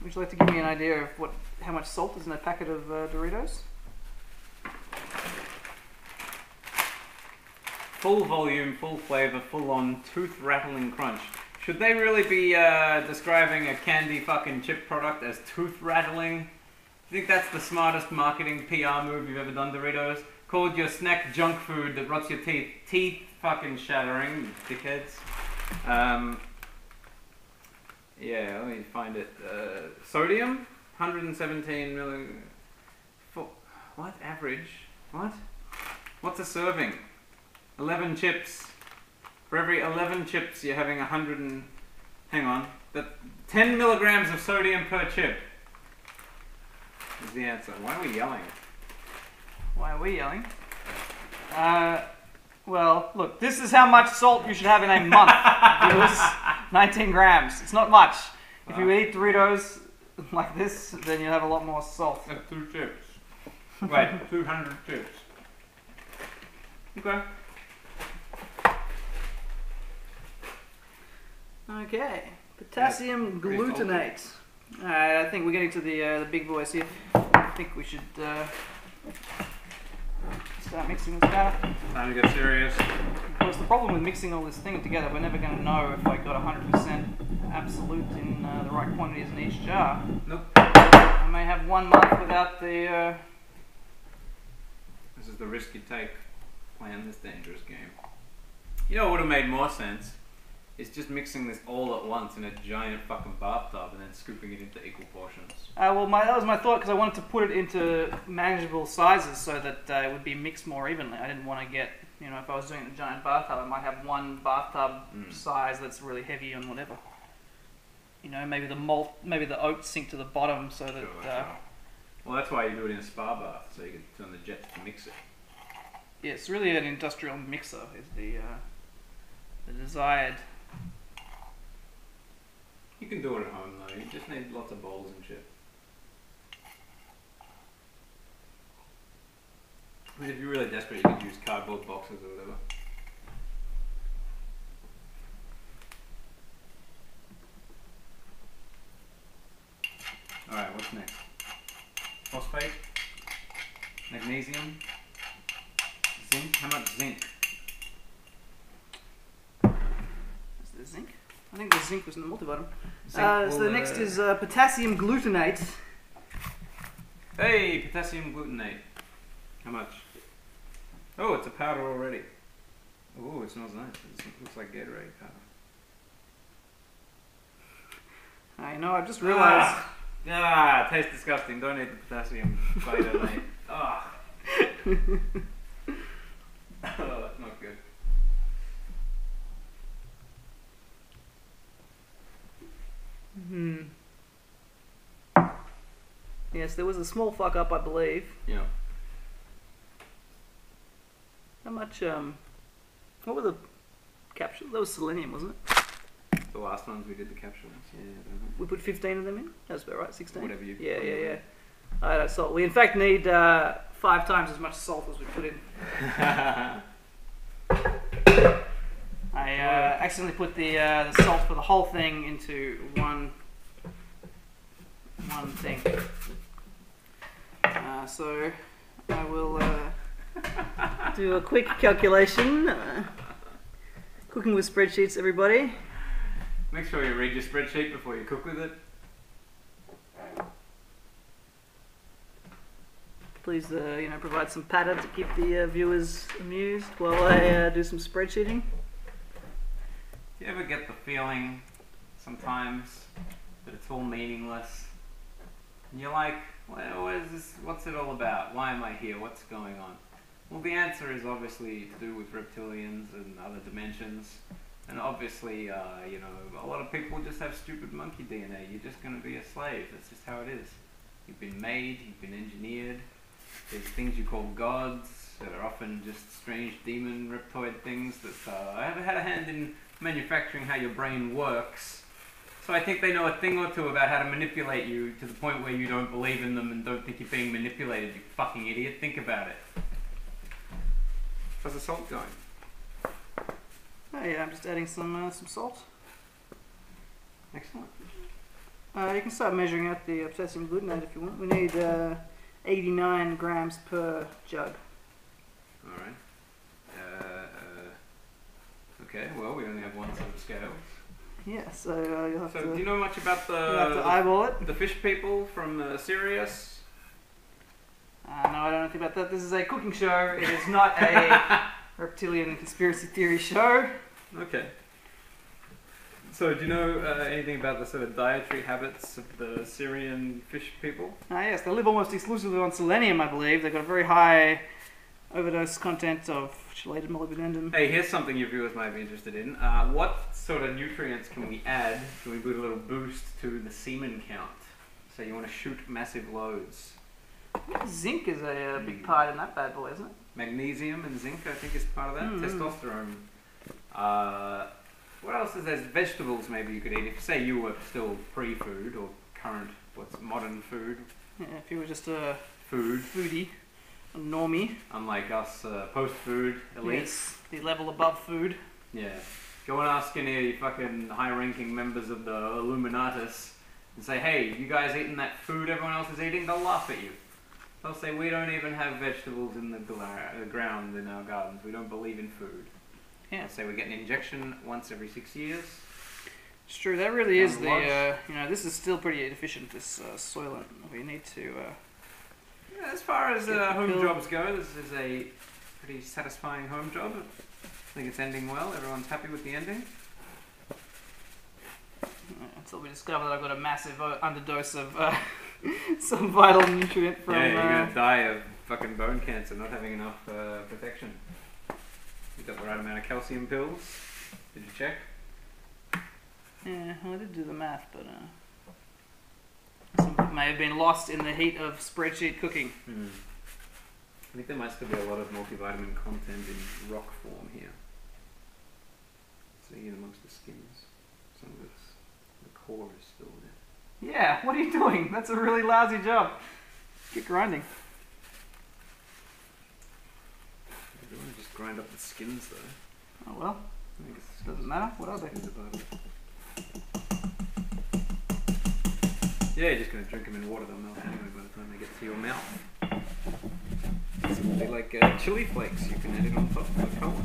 Would you like to give me an idea of how much salt is in a packet of Doritos? Full volume, full flavour, full on, tooth rattling crunch. Should they really be describing a candy fucking chip product as tooth rattling? Do you think that's the smartest marketing PR move you've ever done, Doritos? Called your snack junk food that rots your teeth. Teeth fucking shattering, you dickheads. Yeah, let me find it. Sodium, 117 milli... What? Average? What? What's a serving? 11 chips. For every 11 chips, you're having 100 and... Hang on. 10 milligrams of sodium per chip is the answer. Why are we yelling? Why are we yelling? Well, look, this is how much salt you should have in a month. Viewers. 19 grams. It's not much. If you eat Doritos like this, then you'll have a lot more salt. That's 2 chips. Wait, 200 chips. Okay. Okay. Potassium glutamate. Alright, I think we're getting to the big boys here. I think we should start mixing this powder. Time to get serious. Of course, the problem with mixing all this thing together, we're never going to know if I got 100% absolute in the right quantities in each jar. Nope. I may have 1 month without the... This is the risk you take playing this dangerous game. You know what would have made more sense? Is just mixing this all at once in a giant fucking bathtub and then scooping it into equal portions. Well, that was my thought, because I wanted to put it into manageable sizes so that it would be mixed more evenly. I didn't want to get, you know, if I was doing it in a giant bathtub, I might have one bathtub size that's really heavy and whatever. You know, maybe the oats sink to the bottom so that... Sure. Well, that's why you do it in a spa bath, so you can turn the jets to mix it. Yeah, it's really an industrial mixer is the desired. You can do it at home though. You just need lots of bowls and shit. I mean, if you're really desperate, you can use cardboard boxes or whatever. Alright, what's next? Phosphate? Magnesium? Zinc? How much zinc? Is there zinc? I think the zinc was in the multivitamin. So the next is potassium glutamate. Hey, potassium glutamate. How much? Oh, it's a powder already. Oh, it smells nice. It looks like Gatorade powder. I know, I've just realised... it tastes disgusting. Don't eat the potassium fighter, mate. Ah. Oh, that's not good. Yes, there was a small fuck up, I believe. Yeah. How much, what were the capsules? That was selenium, wasn't it? The last ones we did the capsules. Yeah, I don't know. We put 15 of them in? That's about right, 16? Whatever you Yeah. I don't salt. We in fact need 5 times as much salt as we put in. I accidentally put the salt for the whole thing into one thing. So I will do a quick calculation. Cooking with spreadsheets, everybody. Make sure you read your spreadsheet before you cook with it. Please, provide some patter to keep the viewers amused while I do some spreadsheeting. You ever get the feeling sometimes that it's all meaningless? And you're like, well, what is this? What's it all about? Why am I here? What's going on? Well, the answer is obviously to do with reptilians and other dimensions. And obviously, a lot of people just have stupid monkey DNA. You're just going to be a slave. That's just how it is. You've been made, you've been engineered. There's things you call gods that are often just strange demon reptoid things that have had a hand in manufacturing how your brain works. So I think they know a thing or two about how to manipulate you to the point where you don't believe in them and don't think you're being manipulated, you fucking idiot. Think about it. How's the salt going? Oh yeah, I'm just adding some salt. Excellent. You can start measuring out the potassium glutamate if you want. We need 89 grams per jug. Alright. Okay, well, we only have one set of scales. Yeah, so you'll have to... So, do you know much about you'll have to eyeball it. the fish people from Sirius? No, I don't know anything about that. This is a cooking show. It is not a reptilian conspiracy theory show. Okay. So, do you know anything about the sort of dietary habits of the Syrian fish people? Yes, they live almost exclusively on selenium, I believe. They've got a very high overdose content of chelated molybdenum. Hey, here's something your viewers might be interested in. What sort of nutrients can we add? Can we put a little boost to the semen count? So you want to shoot massive loads. Zinc is a big part in that bad boy, isn't it? Magnesium and zinc, I think, is part of that. Testosterone. What else is there? Vegetables maybe you could eat. If, say, you were still pre-food or current, what's modern food? Yeah, if you were just a foodie, a normie. Unlike us, post-food elites. Yes, the level above food. Yeah. Go and ask any of you fucking high-ranking members of the Illuminatus and say, hey, you guys eating that food everyone else is eating? They'll laugh at you. They'll say, we don't even have vegetables in the ground in our gardens. We don't believe in food. Yeah. They'll say we get an injection once every 6 years. It's true. That really is the, this is still pretty efficient, this Soylent. We need to... yeah, as far as home jobs go, this is a pretty satisfying home job. I think it's ending well. Everyone's happy with the ending. Until we discover that I've got a massive underdose of some vital nutrient from... Yeah, you're going to die of fucking bone cancer, not having enough protection. You got the right amount of calcium pills? Did you check? Yeah, well, I did do the math, but some of it may have been lost in the heat of spreadsheet cooking. think there might still be a lot of multivitamin content in rock form here. See, in amongst the skins, some of it's, the core is still there. Yeah, what are you doing? That's a really lousy job. Get grinding. I don't want to just grind up the skins though. Oh well. I think it's Doesn't matter. What are they? skins are vital. Yeah, you're just going to drink them in water, they'll melt anyway by the time they get to your mouth. It's a bit like chili flakes, you can add it on top for the colour.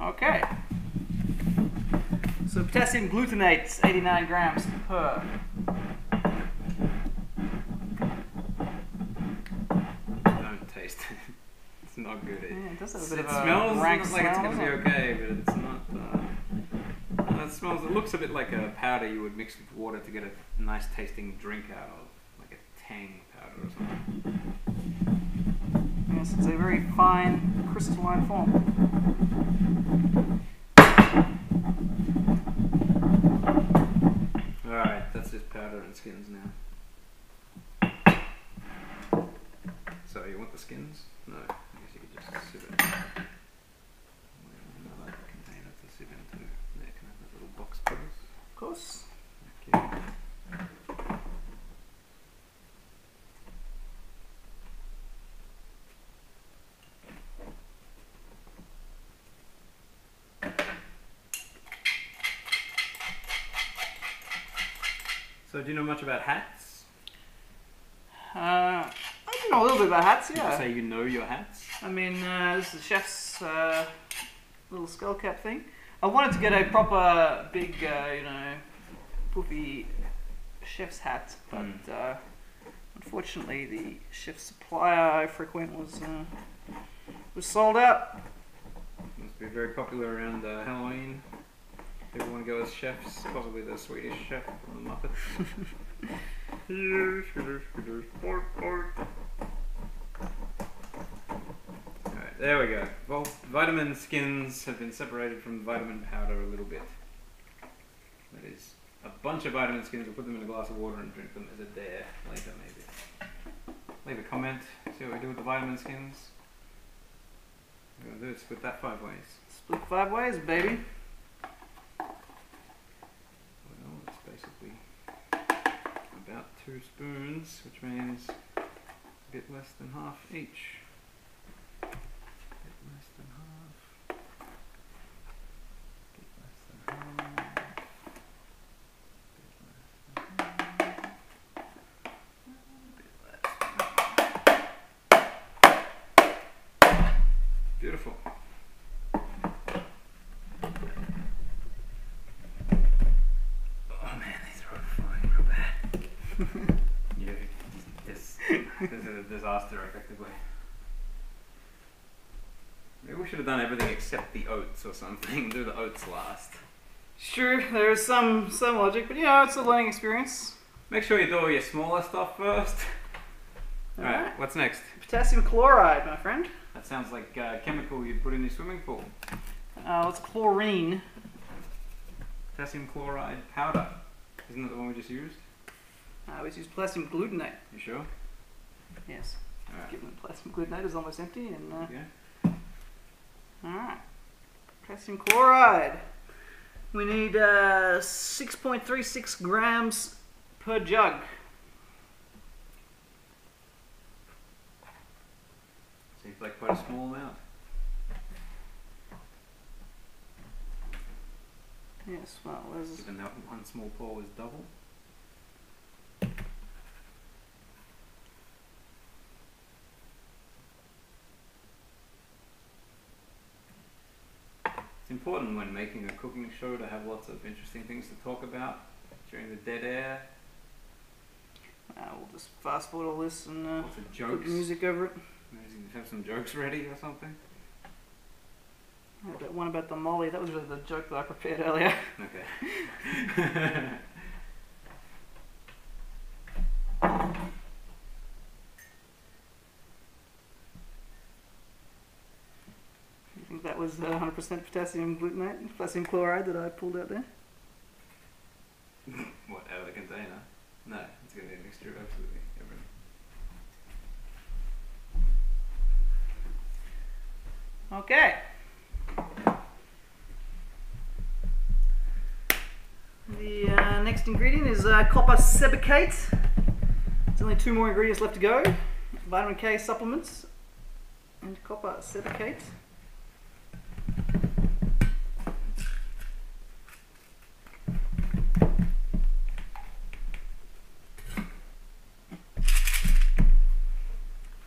Okay. So potassium glutamate, 89 grams per. Don't taste it. It's not good. Yeah, it does have a bit It of a smells rank like it's smell, going to be doesn't it? okay, but it's not. It smells. It looks a bit like a powder you would mix with water to get a nice tasting drink out of, like a tang powder or something. Yes, it's a very fine crystalline form. Alright, that's just powder and skins now. So you want the skins? No, I guess you could just sieve it. Another container to sieve into. There, can I have that little box please? Of course. Thank you. So do you know much about hats? I do know a little bit about hats, Did you yeah. say you know your hats? I mean, this is the chef's little skull cap thing. I wanted to get a proper big, poofy chef's hat, but unfortunately the chef's supplier I frequent was sold out. Must be very popular around Halloween. People want to go as chefs, possibly the Swedish chef from the Muppets. Alright, there we go. Well, vitamin skins have been separated from vitamin powder a little bit. That is a bunch of vitamin skins. We'll put them in a glass of water and drink them as a dare later, maybe. Leave a comment, see what we do with the vitamin skins. We're going to do is split that 5 ways. Split 5 ways, baby. Well, it's basically about 2 spoons, which means a bit less than half each. A bit less than half. A bit less than half. Beautiful. Oh man, these are flying real bad. Yeah, this is a disaster effectively. Maybe we should have done everything except the oats or something. Do the oats last. Sure, there is some logic, but it's a learning experience. Make sure you do all your smaller stuff first. Alright, what's next? Potassium chloride, my friend. That sounds like a chemical you'd put in your swimming pool. It's chlorine. Potassium chloride powder. Isn't that the one we just used? We use potassium glutamate. You sure? Yes. Alright. Given the potassium glutamate is almost empty, and Okay. alright. Potassium chloride. We need 6.36 grams per jug. Seems like quite a small amount. Yes, well, there's Given that one small pour was double. It's important when making a cooking show to have lots of interesting things to talk about during the dead air. we'll just fast forward all this and Lots of put jokes. music over it. Maybe have some jokes ready or something. That one about the molly, that was really the joke that I prepared earlier. Okay. You think was 100% potassium glutamate, potassium chloride that I pulled out there. What, out of the container? No, it's going to be a mixture of absolutely everything. Okay. The next ingredient is copper sebacate. There's only 2 more ingredients left to go. Vitamin K supplements and copper sebacate.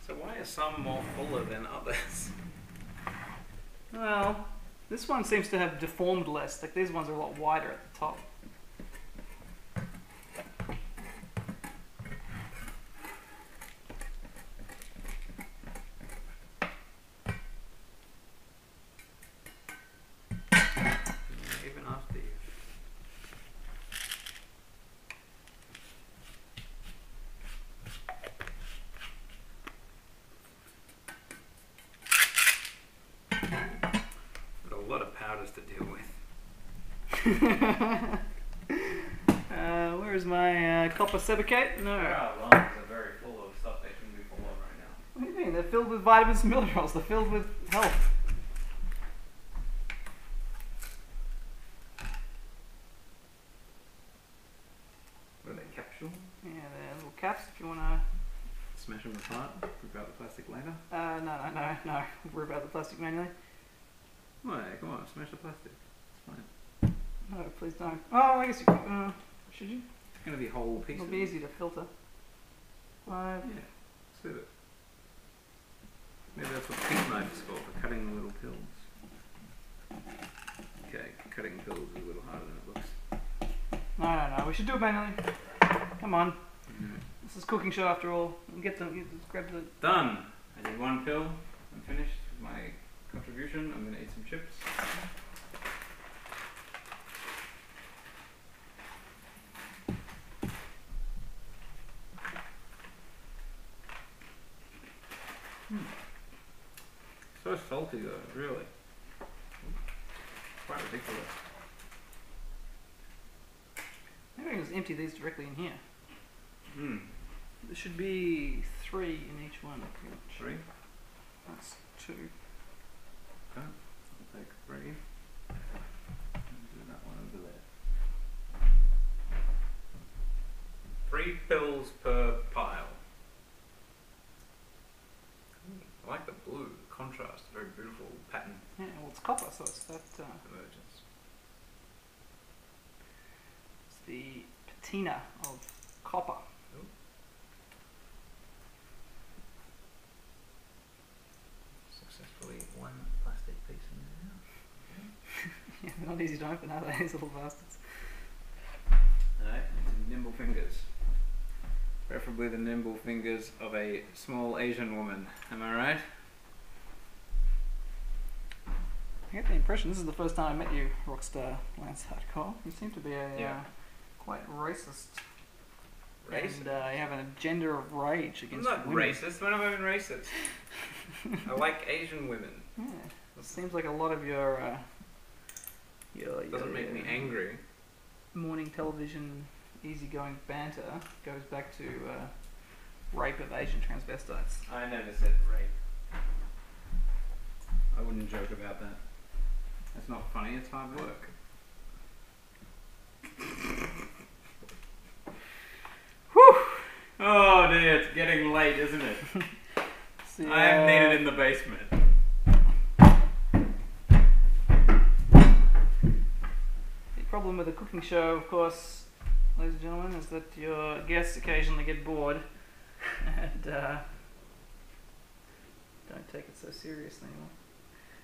So why are some more fuller than others? Well, this one seems to have deformed less. Like these ones are a lot wider at the top. Even after you. Got a lot of powders to deal with. Where is my copper sebacate? No. Our lungs are very full of stuff they shouldn't be full of right now. What do you mean? They're filled with vitamins and minerals. They're filled with health. What are they, capsule? Yeah, they're little caps if you want to... Smash them apart, rip out the plastic later. No. We'll rip out the plastic manually. Why? Come on, smash the plastic. It's fine. No, please don't. Oh, I guess you could. Should you? It's going to be whole pieces. It'll be easy to filter. 5. Yeah, slit it. Maybe that's what pink knife is for cutting the little pills. Okay, cutting pills is a little harder than it looks. No. We should do it manually. Come on. This is cooking show after all. Grab the... Done! I did 1 pill. I'm finished with my contribution. I'm going to eat some chips. So salty though, really. Quite ridiculous. Maybe I can just empty these directly in here. There should be 3 in each one. 3? That's 2. Okay, I'll take 3. And do that one over there. 3 pills per pile. I like the blue, the contrast, very beautiful pattern. Yeah, well it's copper, so it's that... Emergence. It's the patina of copper. Ooh. Successfully 1 plastic piece in there. Yeah, they're not easy to open, are they, these little bastards? Alright, some nimble fingers. Preferably the nimble fingers of a small Asian woman. Am I right? I get the impression this is the first time I met you, Rockstar Lance Hardcore. You seem to be a quite racist. Racist? And you have an agenda of rage against I'm not women. racist. When have I been racist? I like Asian women. Yeah, it seems like a lot of your Doesn't make me angry. Morning television easygoing banter goes back to rape of Asian transvestites. I never said rape. I wouldn't joke about that. It's not funny, it's hard work. Whew! Oh dear, it's getting late, isn't it? See, I am needed in the basement. The problem with a cooking show, of course, ladies and gentlemen, is that your guests occasionally get bored and don't take it so seriously anymore.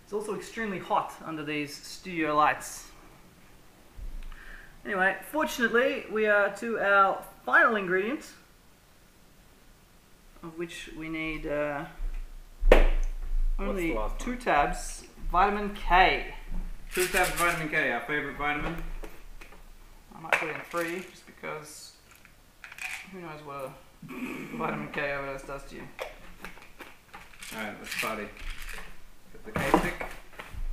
It's also extremely hot under these studio lights. Anyway, fortunately, we are to our final ingredient, of which we need only the last 2 one? tabs, vitamin K. 2 tabs of vitamin K, our favourite vitamin. I might put in 3, just because who knows what a vitamin K overdose does to you. Alright, let's party. Get the K stick.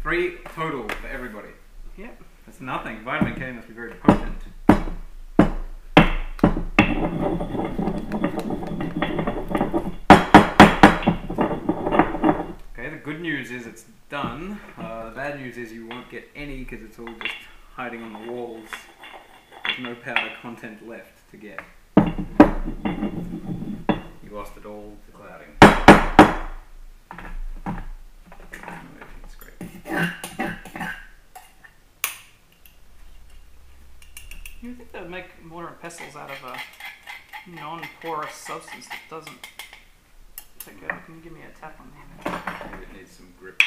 3 total for everybody. Yep. That's nothing. Vitamin K must be very potent. Okay, the good news is it's done. The bad news is you won't get any because it's all just hiding on the walls. There's no powder content left to get. You lost it all to clouding. It's great. You would think they would make mortar and pestles out of a non-porous substance that doesn't. Okay, can you give me a tap on there? Maybe it needs some grip.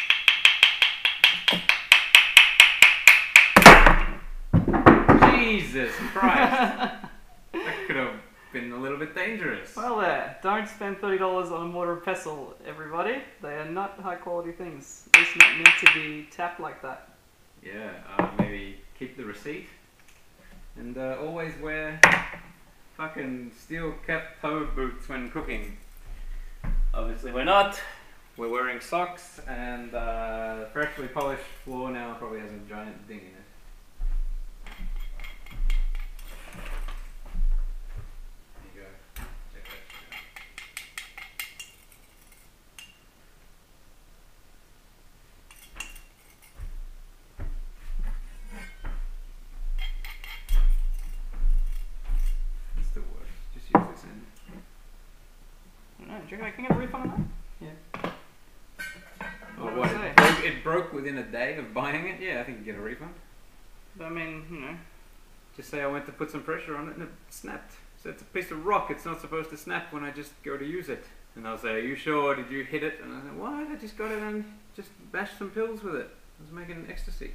Jesus Christ! That could have been a little bit dangerous. Well there, don't spend $30 on a mortar and pestle, everybody. They are not high quality things. It's not meant to be tapped like that. Yeah, maybe keep the receipt. And always wear fucking steel-capped toe boots when cooking. Obviously we're not. We're wearing socks, and freshly polished floor now probably has a giant ding in it. There you go. Check that shit out. It still works. Just use this end. I don't know, do you reckon I can get a refund on that? Yeah. What Oh, did what? I say? It broke within a day of buying it? Yeah, I think you get a refund. But I mean, you know. Just say I went to put some pressure on it and it snapped. So it's a piece of rock, it's not supposed to snap when I just go to use it. And they'll say, are you sure? Did you hit it? And I say, what? I just got it and just bashed some pills with it. I was making ecstasy.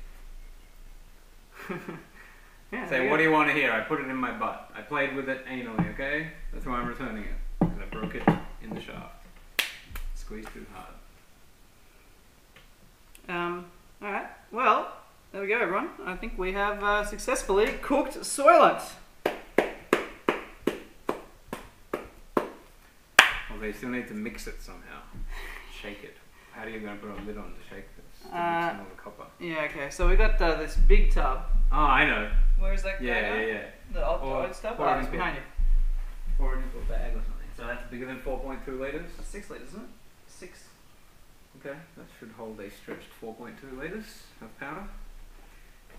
Yeah, Say, what do you want to hear? I put it in my butt. I played with it anally, okay? That's why I'm returning it. Because I broke it in the shaft. Squeezed too hard. Alright, well, there we go everyone. I think we have successfully cooked Soylent. Well, they still need to mix it somehow. Shake it. How are you going to put a lid on to shake this? To mix in all the copper. Yeah, okay, so we got this big tub. Oh, I know. Where is that going? Yeah. The old tub? pour Oh, it it's into behind you. Pour it into a bag or something. So that's bigger than 4.2 litres? That's 6 litres, isn't it? 6. Okay, that should hold a stretched 4.2 litres of powder.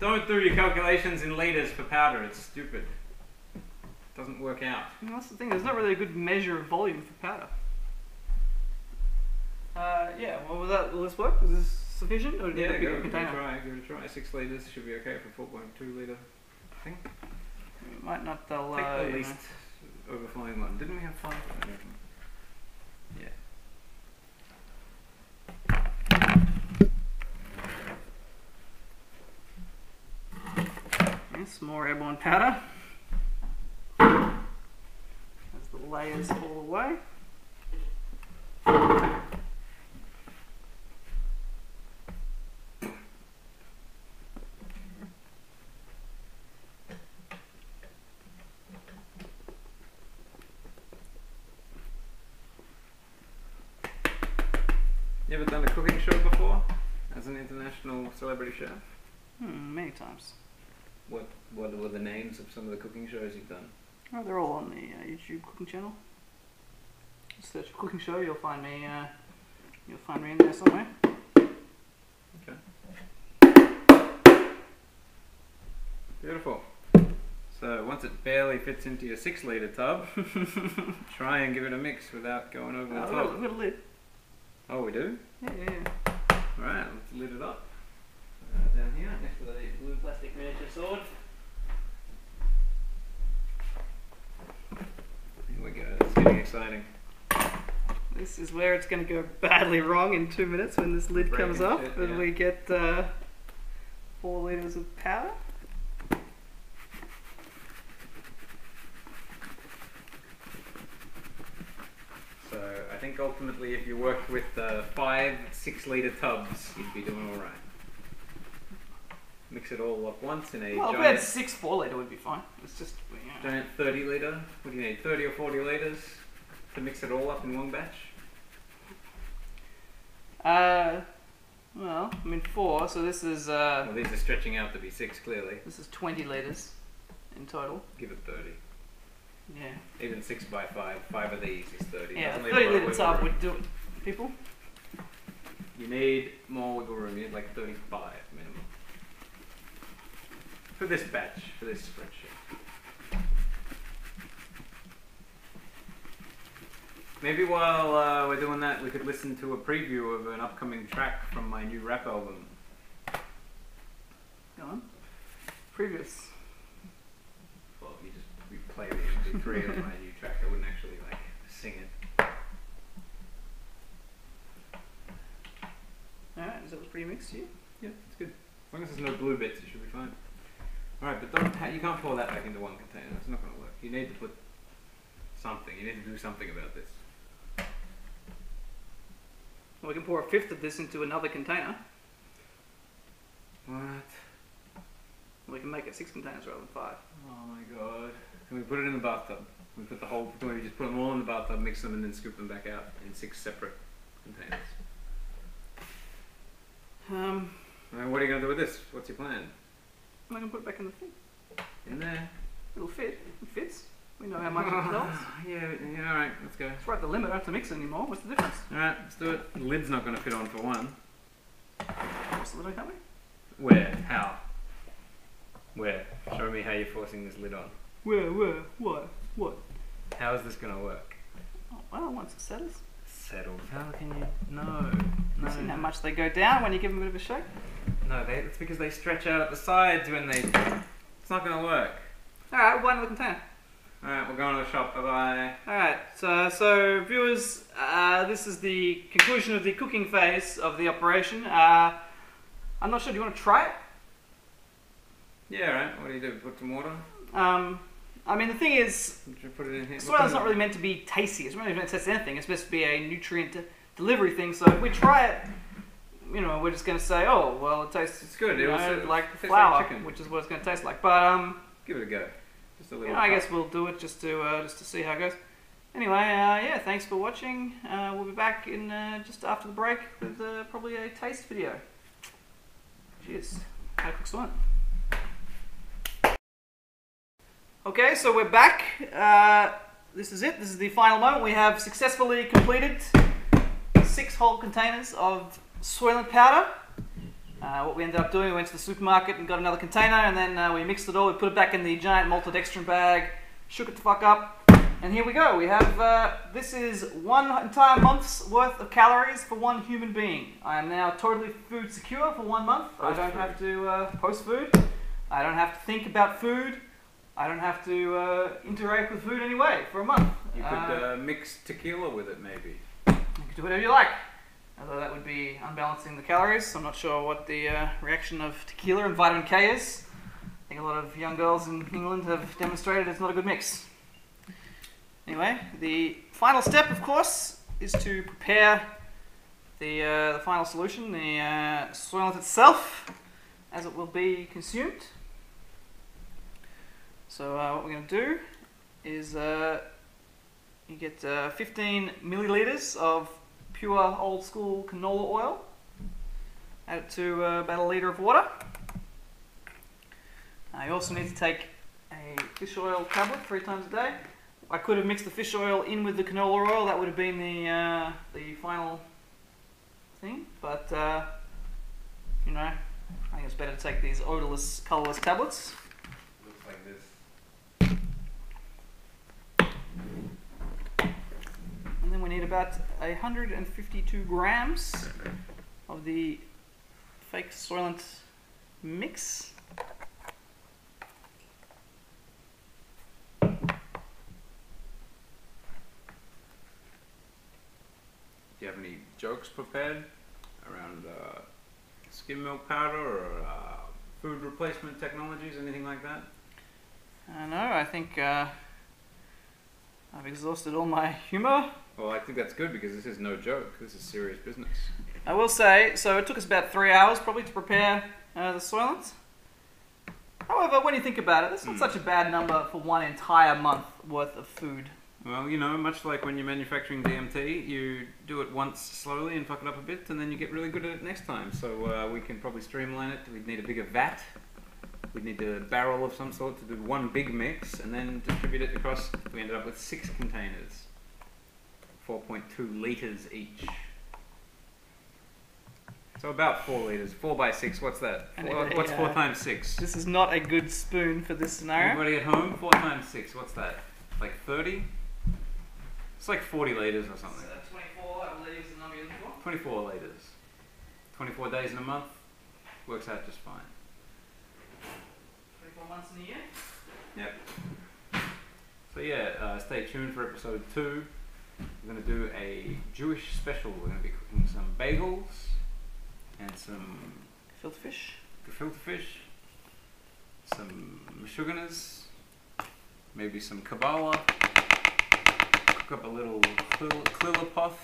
Don't do your calculations in litres for powder, it's stupid. It doesn't work out. Well, that's the thing, there's not really a good measure of volume for powder. Yeah, well, will this work? Is this sufficient? Or do you Yeah, need a give bigger it a container? try. Give it a try. 6 litres should be okay for 4.2 litre thing. It might not, they'll, Take the you least overflowing one. Didn't we have 5? Yeah. Yes, more airborne powder. As the layers fall away. You ever done a cooking show before? As an international celebrity chef? Many times. What were the names of some of the cooking shows you've done? Oh, they're all on the YouTube cooking channel. Search for cooking show, you'll find me in there somewhere. Okay. Beautiful. So once it barely fits into your 6 litre tub, try and give it a mix without going over the top. We've got a lid. Oh, we do? Yeah. Alright, let's lid it up. Down here, next to the blue plastic miniature sword. Here we go, it's getting exciting. This is where it's going to go badly wrong in 2 minutes when this lid comes Breaking up shit, and yeah. we get 4 litres of powder. So I think ultimately if you worked with 5 6-litre tubs, you'd be doing alright. Mix it all up once in a Well, if we had giant, 6 4-litre would be fine. It's just, giant 30 litre. What do you need, 30 or 40 litres to mix it all up in one batch? Well, I mean 4, so this is Well, these are stretching out to be 6 clearly. this is 20 litres in total. Give it 30. Yeah. Even 6 by 5, 5 of these is 30. Yeah, Doesn't leave 30 a lot of litre wiggle tub room. would do it, people. You need more wiggle room. You need like 35 minimum. For this batch, for this spreadsheet. Maybe while we're doing that, we could listen to a preview of an upcoming track from my new rap album. Go on. Previous. Well, you just replay the MP3 of my new track. I wouldn't actually like sing it. Alright, is that pre-mixed to you? Yeah, it's good. As long as there's no blue bits, it should be fine. Alright, but don't you can't pour that back into one container. It's not going to work. You need to put something. You need to do something about this. Well, we can pour a fifth of this into another container. What? We can make it 6 containers rather than 5. Oh my god. Can we put it in the bathtub? Can we put the whole, can we just put them all in the bathtub, mix them and then scoop them back out in 6 separate containers? I mean, what are you going to do with this? What's your plan? I can put it back in the thing. In there? It'll fit. It fits. We know how much it fills. Yeah, alright, let's go. It's right at the limit. I don't have to mix it anymore. What's the difference? Alright, let's do it. The lid's not going to fit on for one. What's the lid coming? Where? How? Where? Show me how you're forcing this lid on. Where? What? How is this going to work? Oh, well, once it settles. Settled. How can you? No. You've seen how much they go down when you give them a bit of a shake? No, it's because they stretch out at the sides when they... It's not going to work. Alright, one in the container. Alright, we're going to the shop. Bye-bye. Alright, so viewers, this is the conclusion of the cooking phase of the operation. I'm not sure, do you want to try it? Yeah, right. What do you do? Put some water? I mean, the thing is, Should you put it in here? Soylent's not really meant to be tasty. It's not really meant to taste anything. It's supposed to be a nutrient delivery thing. So if we try it, you know, we're just going to say, oh, well, it tastes It's good. you It know, also like tastes flour, like chicken. which is what it's going to taste like. But Give it a go. Just a little. you know, I cup. guess we'll do it just to see how it goes. Anyway, yeah, thanks for watching. We'll be back in just after the break with probably a taste video. Cheers. How to cook Soylent. Okay, so we're back. This is it. This is the final moment. We have successfully completed 6 whole containers of Soylent powder. What we ended up doing, we went to the supermarket and got another container, and then we mixed it all. We put it back in the giant maltodextrin bag, shook it the fuck up, and here we go. We have, this is 1 entire month's worth of calories for 1 human being. I am now totally food secure for 1 month. I don't have to post food. I don't have to think about food. I don't have to interact with food anyway for a month. You could mix tequila with it, maybe. You can do whatever you like. Although that would be unbalancing the calories. I'm not sure what the reaction of tequila and vitamin K is. I think a lot of young girls in England have demonstrated it's not a good mix. Anyway, the final step, of course, is to prepare the final solution, the Soylent itself, as it will be consumed. So what we're going to do is you get 15 milliliters of pure old school canola oil. Add it to about a litre of water. You also need to take a fish oil tablet 3 times a day. I could have mixed the fish oil in with the canola oil. That would have been the final thing. But you know, I think it's better to take these odorless, colourless tablets. Looks like this. And then we need about 152 grams of the fake Soylent mix. Do you have any jokes prepared around skim milk powder or food replacement technologies, anything like that? No, I think I've exhausted all my humour. Well, I think that's good because this is no joke. This is serious business. I will say, so it took us about 3 hours probably to prepare the Soylent. However, when you think about it, that's not such a bad number for 1 entire month worth of food. Well, you know, much like when you're manufacturing DMT, you do it once slowly and fuck it up a bit, and then you get really good at it next time. So we can probably streamline it. We'd need a bigger vat. We'd need a barrel of some sort to do one big mix, and then distribute it across. We ended up with 6 containers. 4.2 litres each. So about 4 litres. 4 by 6, what's that? What's 4 times 6? This is not a good spoon for this scenario. Everybody at home, 4 times 6, what's that? Like 30? It's like 40 litres or something. 24, I believe, is the number you're looking for. 24 litres. 24 days in a month, works out just fine. 24 months in a year? Yep. So yeah, stay tuned for episode 2. We're going to do a Jewish special. We're going to be cooking some bagels and some Filter fish. Gefilte fish, some meshuggahs, maybe some Kabbalah. Cook up a little klilopov.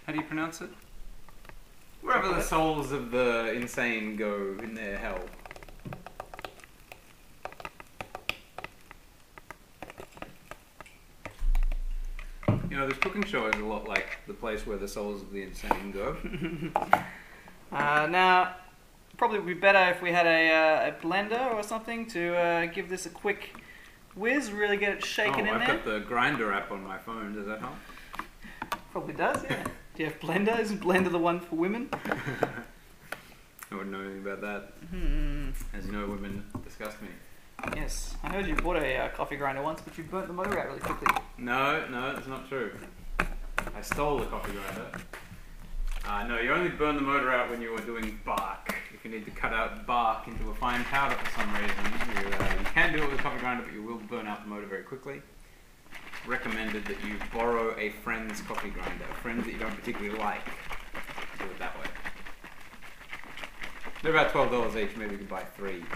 How do you pronounce it? Wherever the souls of the insane go in their hell. You know, this cooking show is a lot like the place where the souls of the insane go. Now, probably would be better if we had a blender or something to give this a quick whiz, really get it shaken in I've there. got the grinder app on my phone. Does that help? Probably does, yeah. Do you have Blender? Isn't Blender the one for women? I wouldn't know anything about that. As you know, women disgust me. Yes, I heard you bought a coffee grinder once, but you burnt the motor out really quickly. No, that's not true. I stole the coffee grinder. No, you only burn the motor out when you are doing bark. If you need to cut out bark into a fine powder for some reason, you can do it with a coffee grinder, but you will burn out the motor very quickly. Recommended that you borrow a friend's coffee grinder, a friend that you don't particularly like. Do it that way. They're about $12 each. Maybe you could buy 3 and just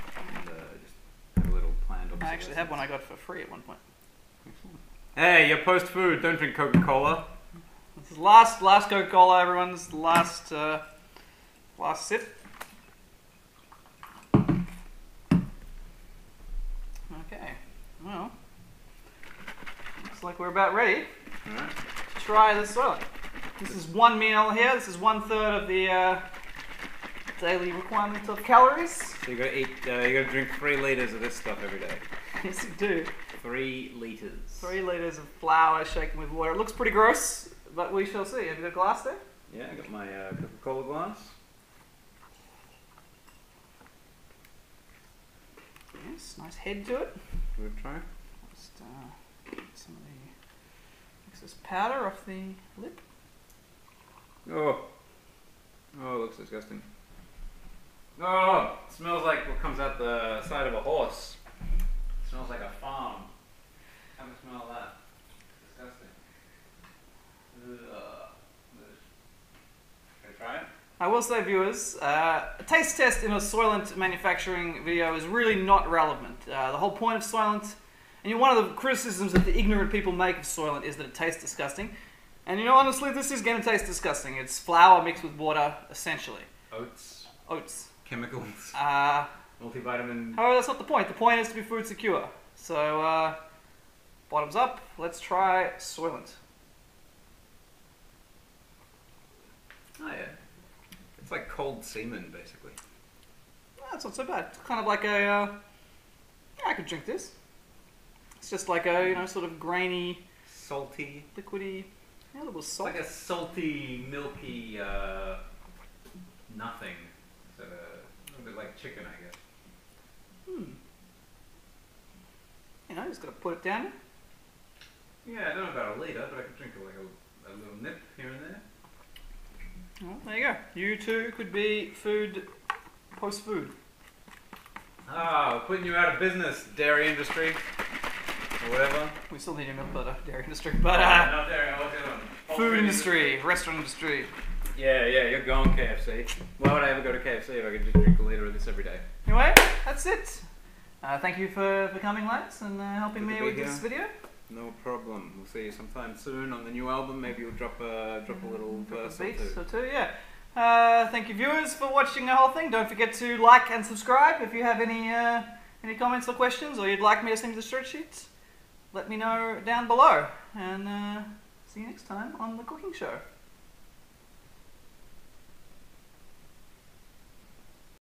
have a little planned observation. I actually had one I got for free at one point. Hey, you're post food. Don't drink Coca-Cola. This is last Coca-Cola, everyone. This is the last sip. Okay, well, looks like we're about ready Alright. to try the Soylent. This is one meal here. This is 1/3 of the daily requirement of calories. So you gotta eat. You gotta drink 3 liters of this stuff every day. Yes, you do. 3 liters. 3 liters of flour shaken with water. It looks pretty gross, but we shall see. Have you got a glass there? Yeah, I got my Coca-Cola glass. Yes, nice head to it. Give it a try. Just get some of the excess powder off the lip. Oh, it looks disgusting. Oh, it smells like what comes out the side of a horse. It smells like a farm. Have a smell of that. Disgusting. Can I try it? I will say, viewers, a taste test in a Soylent manufacturing video is really not relevant. The whole point of Soylent, and one of the criticisms that the ignorant people make of Soylent is that it tastes disgusting. And honestly, this is going to taste disgusting. It's flour mixed with water, essentially. Oats. Chemicals. Multivitamin. However, that's not the point. The point is to be food secure. So, bottoms up, let's try Soylent. Oh yeah. It's like cold semen, basically. That's not so bad. It's kind of like a, yeah, I could drink this. It's just like a, sort of grainy, Salty. liquidy, a little salt. It's like a salty, milky, nothing. So, a little bit like chicken, I guess. Just gotta put it down. Yeah, I don't know about a litre, but I could drink like a little nip here and there. Well, there you go. You too could be post-food. We're putting you out of business, dairy industry. Or whatever. We still need your milk butter, dairy industry, but not dairy, what's the other one? food industry, restaurant industry. Yeah, you're going KFC. Why would I ever go to KFC if I could just drink a litre of this every day? Anyway, that's it. Thank you for coming, lads, and helping me with this video. No problem. We'll see you sometime soon on the new album. Maybe you'll drop a little verse or two. Yeah. Thank you, viewers, for watching the whole thing. Don't forget to like and subscribe if you have any comments or questions, or you'd like me to send you the short sheets. let me know down below. And see you next time on The Cooking Show.